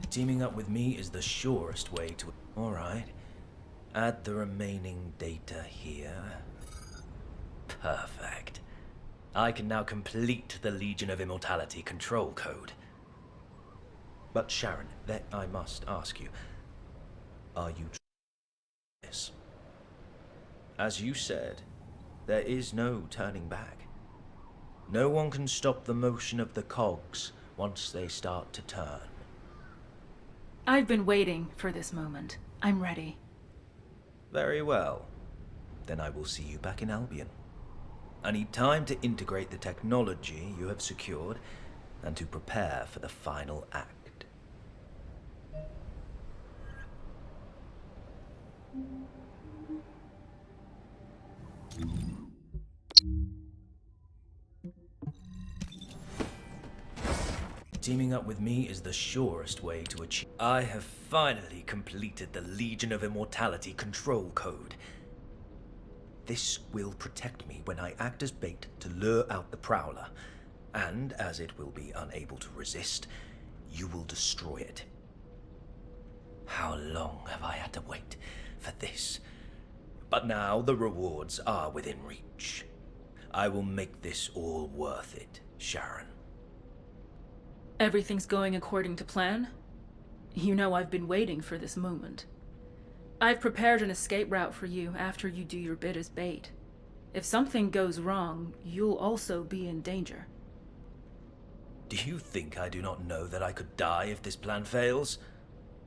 Teaming up with me is the surest way to... Alright. Add the remaining data here. Perfect. I can now complete the Legion of Immortality control code. But Sharen, that I must ask you. Are you this? As you said, there is no turning back. No one can stop the motion of the cogs once they start to turn. I've been waiting for this moment. I'm ready. Very well. Then I will see you back in Albion. I need time to integrate the technology you have secured and to prepare for the final act. Teaming up with me is the surest way to achieve... I have finally completed the Legion of Immortality control code. This will protect me when I act as bait to lure out the Prowler, and as it will be unable to resist, you will destroy it. How long have I had to wait for this? But now the rewards are within reach. I will make this all worth it, Sharen. Everything's going according to plan? You know I've been waiting for this moment. I've prepared an escape route for you after you do your bit as bait. If something goes wrong, you'll also be in danger. Do you think I do not know that I could die if this plan fails?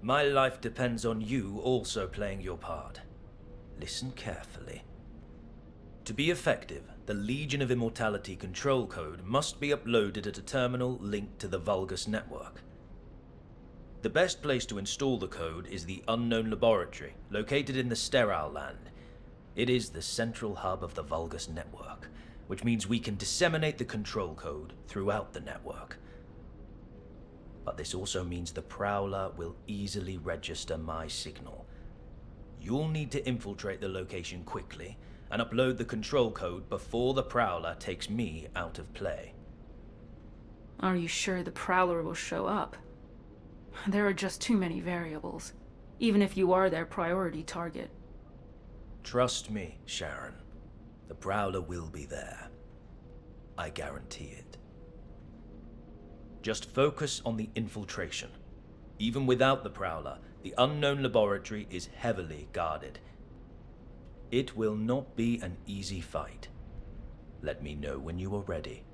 My life depends on you also playing your part. Listen carefully. To be effective, the Legion of Immortality control code must be uploaded at a terminal linked to the Vulgus network. The best place to install the code is the Unknown Laboratory, located in the Sterile Land. It is the central hub of the Vulgus network, which means we can disseminate the control code throughout the network. But this also means the Prowler will easily register my signal. You'll need to infiltrate the location quickly and upload the control code before the Prowler takes me out of play. Are you sure the Prowler will show up? There are just too many variables, even if you are their priority target. Trust me, Sharen. The Prowler will be there. I guarantee it. Just focus on the infiltration. Even without the Prowler, the Unknown Laboratory is heavily guarded. It will not be an easy fight. Let me know when you are ready.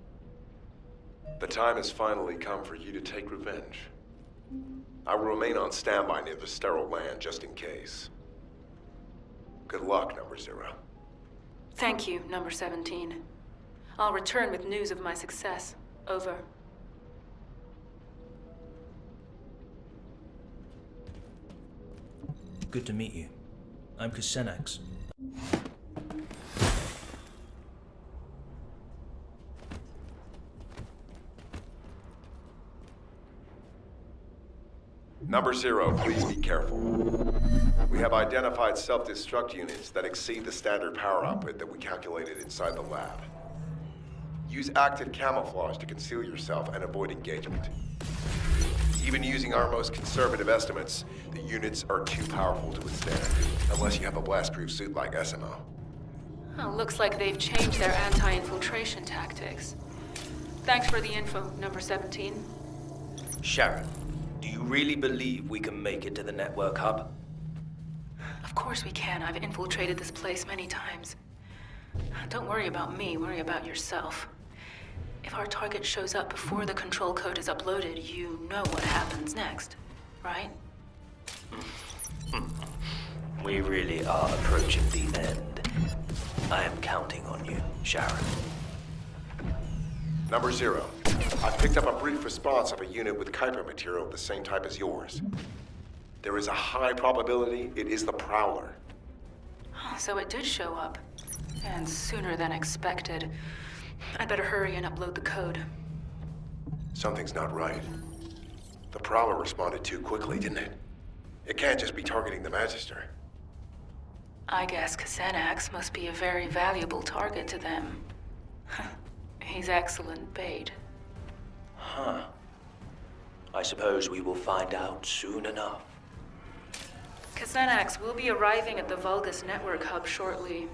The time has finally come for you to take revenge. I will remain on standby near the Sterile Land just in case. Good luck, Number 0. Thank you, Number 17. I'll return with news of my success. Over. Good to meet you. I'm Kusenax. Number 0, please be careful. We have identified self-destruct units that exceed the standard power output that we calculated inside the lab. Use active camouflage to conceal yourself and avoid engagement. Even using our most conservative estimates, the units are too powerful to withstand, unless you have a blast-proof suit like SMO. Oh, looks like they've changed their anti-infiltration tactics. Thanks for the info, Number 17. Sharen, do you really believe we can make it to the network hub? Of course we can. I've infiltrated this place many times. Don't worry about me, worry about yourself. If our target shows up before the control code is uploaded, you know what happens next, right? We really are approaching the end. I am counting on you, Sharen. Number 0, I picked up a brief response of a unit with Kuiper material of the same type as yours. There is a high probability it is the Prowler. So it did show up. And sooner than expected. I'd better hurry and upload the code. Something's not right. The Prowler responded too quickly, didn't it? It can't just be targeting the Magister. I guess Xanax must be a very valuable target to them. He's excellent bait. Huh. I suppose we will find out soon enough. Xanax will be arriving at the Vulgus network hub shortly.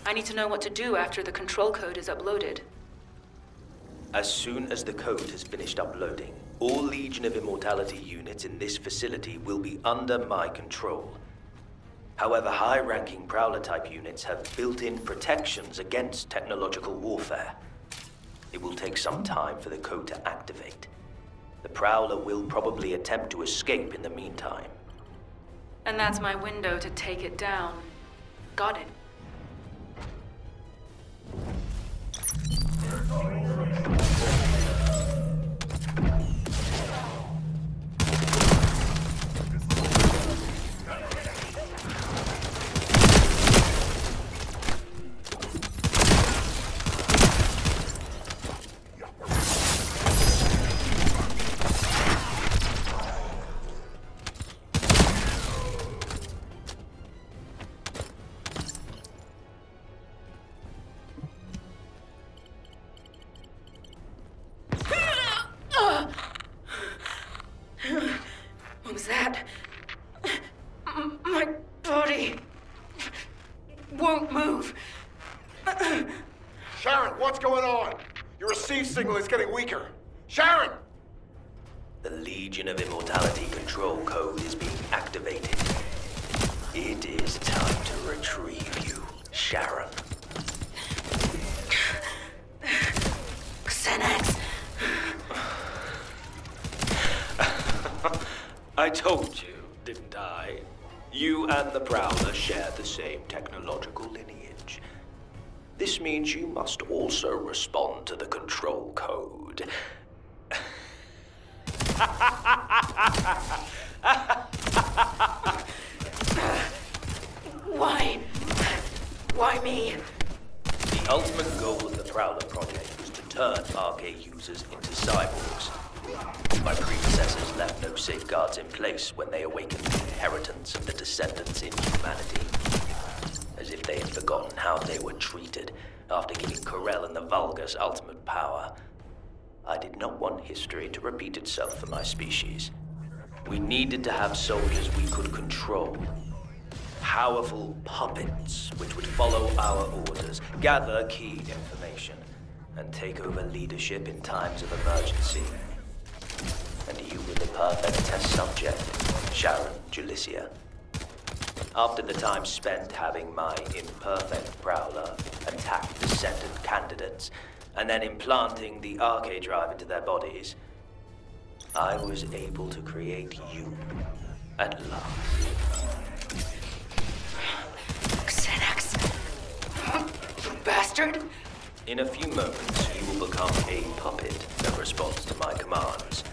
I need to know what to do after the control code is uploaded. As soon as the code has finished uploading, all Legion of Immortality units in this facility will be under my control. However, high-ranking Prowler-type units have built-in protections against technological warfare. It will take some time for the code to activate. The Prowler will probably attempt to escape in the meantime. And that's my window to take it down. Got it. What was that? My body won't move. Sharen, what's going on? Your receive signal is getting weaker. Sharen! The Legion of Immortality control code is being activated. It is time to retrieve you, Sharen. Xanax. I told you, didn't I? You and the Prowler share the same technological lineage. This means you must also respond to the control code. Why? Why me? The ultimate goal of the Prowler project was to turn RK users into cyborgs. My predecessors left no safeguards in place when they awakened the inheritance of the descendants in humanity. As if they had forgotten how they were treated after giving Corel and the Vulgus ultimate power. I did not want history to repeat itself for my species. We needed to have soldiers we could control. Powerful puppets which would follow our orders, gather key information, and take over leadership in times of emergency. And you were the perfect test subject, Sharen Julicia. After the time spent having my imperfect Prowler attack Descendant candidates, and then implanting the RK drive into their bodies, I was able to create you at last. Xanax. You bastard. In a few moments, you will become a puppet that responds to my commands.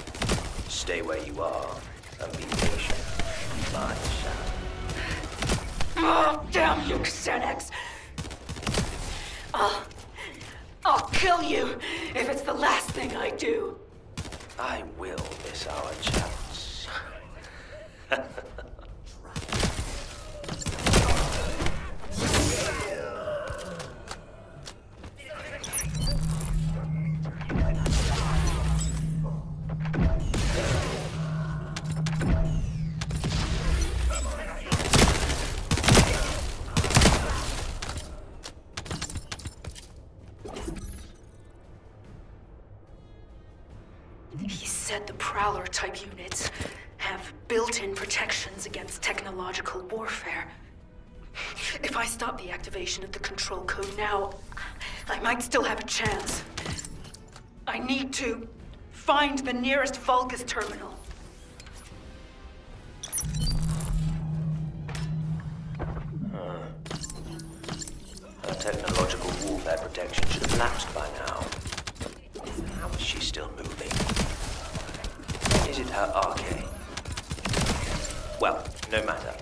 Stay where you are and be patient, my Sharen. Oh, damn you, Xanax. I'll kill you if it's the last thing I do. I will miss our chance. He said the Prowler-type units have built-in protections against technological warfare. If I stop the activation of the control code now, I might still have a chance. I need to find the nearest Vulgus terminal. Her technological warfare protection should have lapsed by now. How was she's still moving. Is it her arcade? Well, no matter.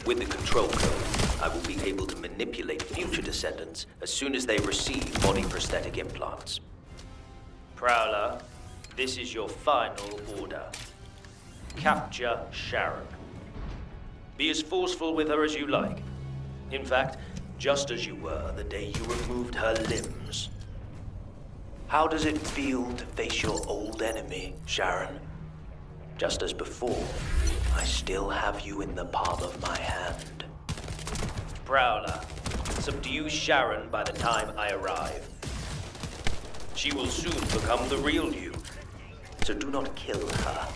With the control code, I will be able to manipulate future descendants as soon as they receive body prosthetic implants. Prowler, this is your final order. Capture Sharen. Be as forceful with her as you like. In fact, just as you were the day you removed her limbs. How does it feel to face your old enemy, Sharen? Just as before, I still have you in the palm of my hand. Prowler, subdue Sharen by the time I arrive. She will soon become the real you, so do not kill her.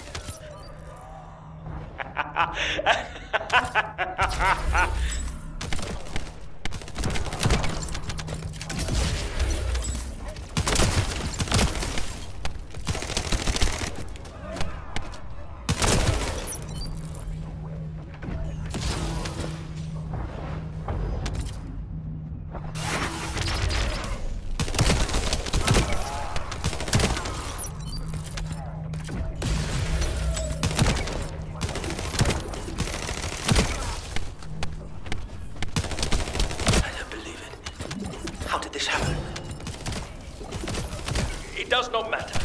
Does not matter.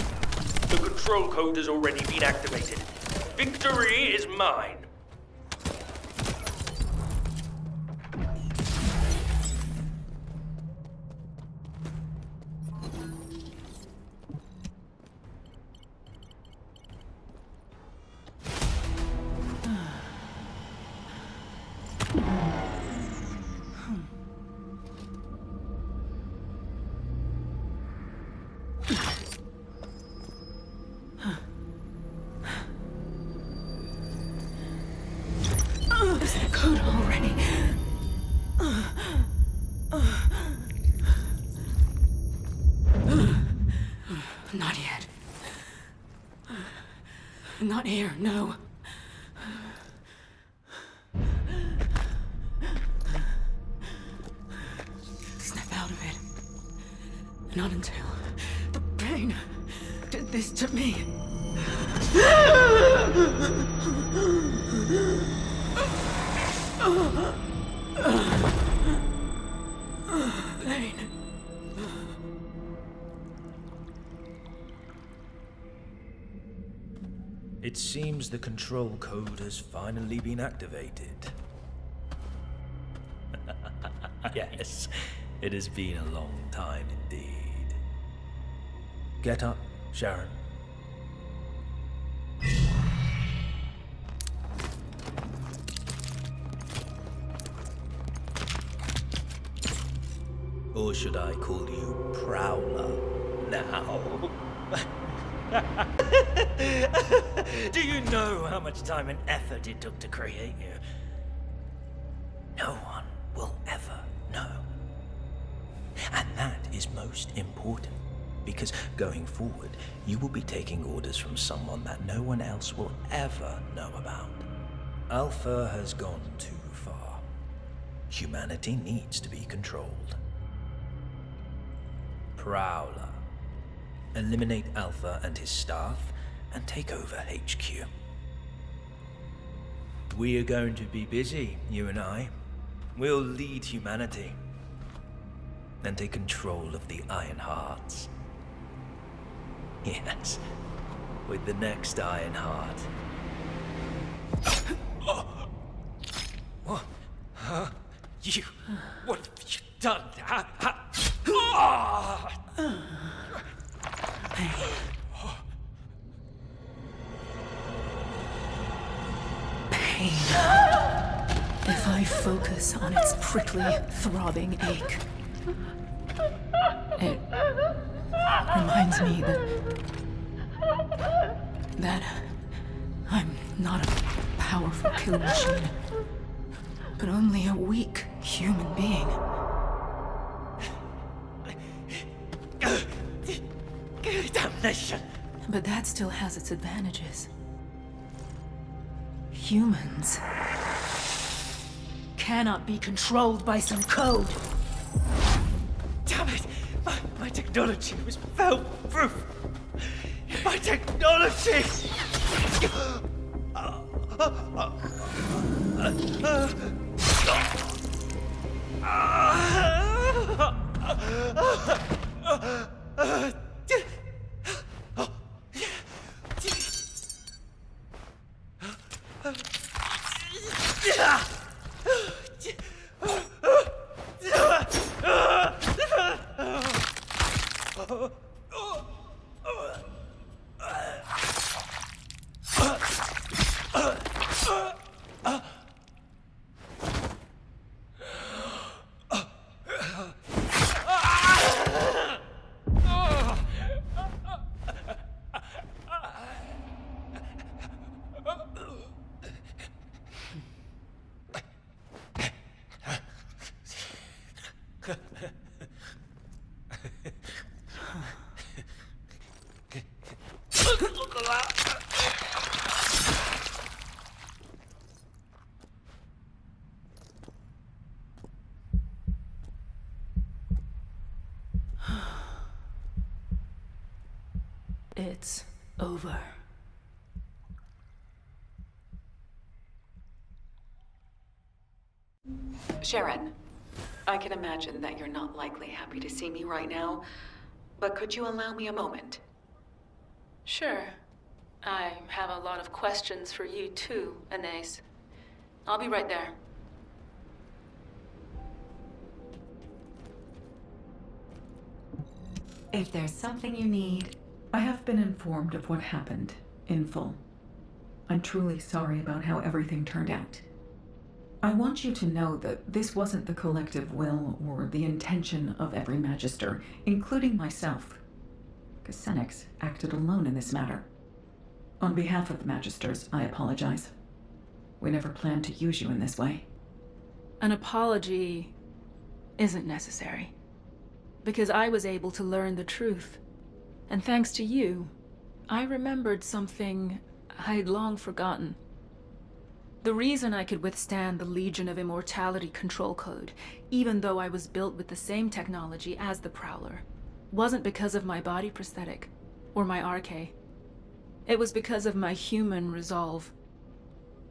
The control code has already been activated. Victory is mine. Is the code already? Not yet. Not here, no. Snap out of it. Not until the pain did this to me. Pain. It seems the control code has finally been activated. Yes, it has been a long time indeed. Get up, Sharen. Or should I call you Prowler now? Do you know how much time and effort it took to create you? No one will ever know. And that is most important, because going forward, you will be taking orders from someone that no one else will ever know about. Alpha has gone too far. Humanity needs to be controlled. Prowler. Eliminate Alpha and his staff, and take over HQ. We are going to be busy, you and I. We'll lead humanity, and take control of the Iron Hearts. Yes, with the next Iron Heart. What? Huh? You... What have you done? Pain. If I focus on its prickly, throbbing ache, it reminds me that I'm not a powerful kill machine, but only a weak human being. Damnation! But that still has its advantages. Humans cannot be controlled by some code. Damn it! My technology was fail-proof. My technology! It's over. Sharen, I can imagine that you're not likely happy to see me right now, but could you allow me a moment? Sure. I have a lot of questions for you too, Anais. I'll be right there. If there's something you need, I have been informed of what happened, in full. I'm truly sorry about how everything turned out. I want you to know that this wasn't the collective will or the intention of every Magister, including myself. Xenix acted alone in this matter. On behalf of the Magisters, I apologize. We never planned to use you in this way. An apology isn't necessary, because I was able to learn the truth. And thanks to you, I remembered something I'd long forgotten. The reason I could withstand the Legion of Immortality control code, even though I was built with the same technology as the Prowler, wasn't because of my body prosthetic, or my RK. It was because of my human resolve.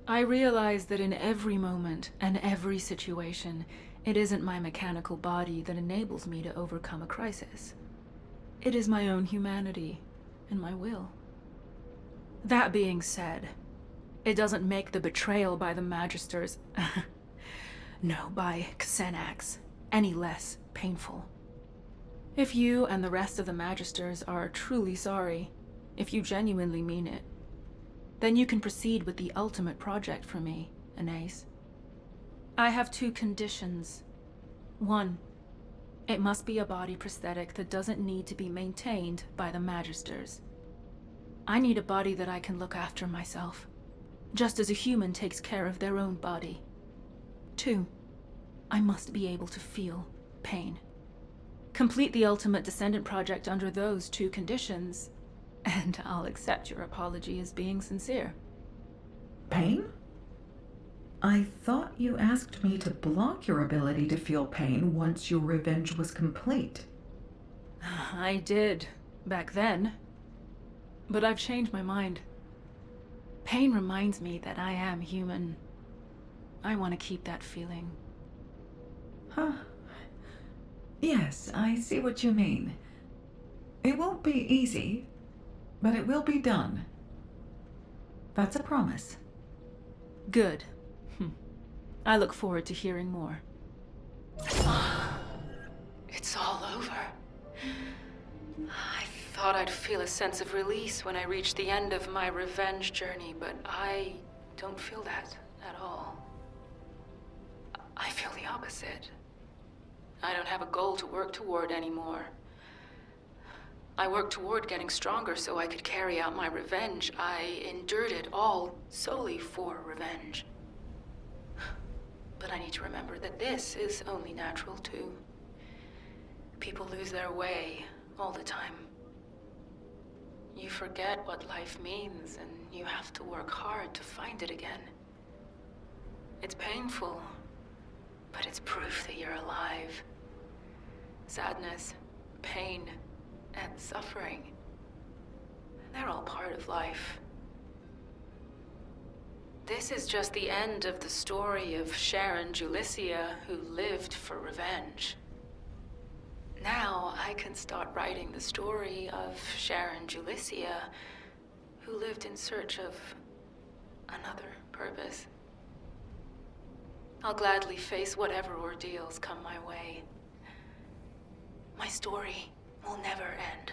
I realized that in every moment and every situation, it isn't my mechanical body that enables me to overcome a crisis. It is my own humanity and my will. That being said, it doesn't make the betrayal by the Magisters, no, by Xenax, any less painful. If you and the rest of the Magisters are truly sorry, if you genuinely mean it, then you can proceed with the ultimate project for me, Anais. I have 2 conditions. 1, it must be a body prosthetic that doesn't need to be maintained by the Magisters. I need a body that I can look after myself, just as a human takes care of their own body. 2, I must be able to feel pain. Complete the ultimate Descendant project under those 2 conditions, and I'll accept your apology as being sincere. Pain? I thought you asked me to block your ability to feel pain once your revenge was complete. I did, back then. But I've changed my mind. Pain reminds me that I am human. I want to keep that feeling. Huh. Yes, I see what you mean. It won't be easy, but it will be done. That's a promise. Good. I look forward to hearing more. It's all over. I thought I'd feel a sense of release when I reached the end of my revenge journey, but I don't feel that at all. I feel the opposite. I don't have a goal to work toward anymore. I worked toward getting stronger so I could carry out my revenge. I endured it all solely for revenge. But I need to remember that this is only natural too. People lose their way all the time. You forget what life means, and you have to work hard to find it again. It's painful, but it's proof that you're alive. Sadness, pain, and suffering. They're all part of life. This is just the end of the story of Sharen Julicia, who lived for revenge. Now I can start writing the story of Sharen Julicia, who lived in search of another purpose. I'll gladly face whatever ordeals come my way. My story will never end.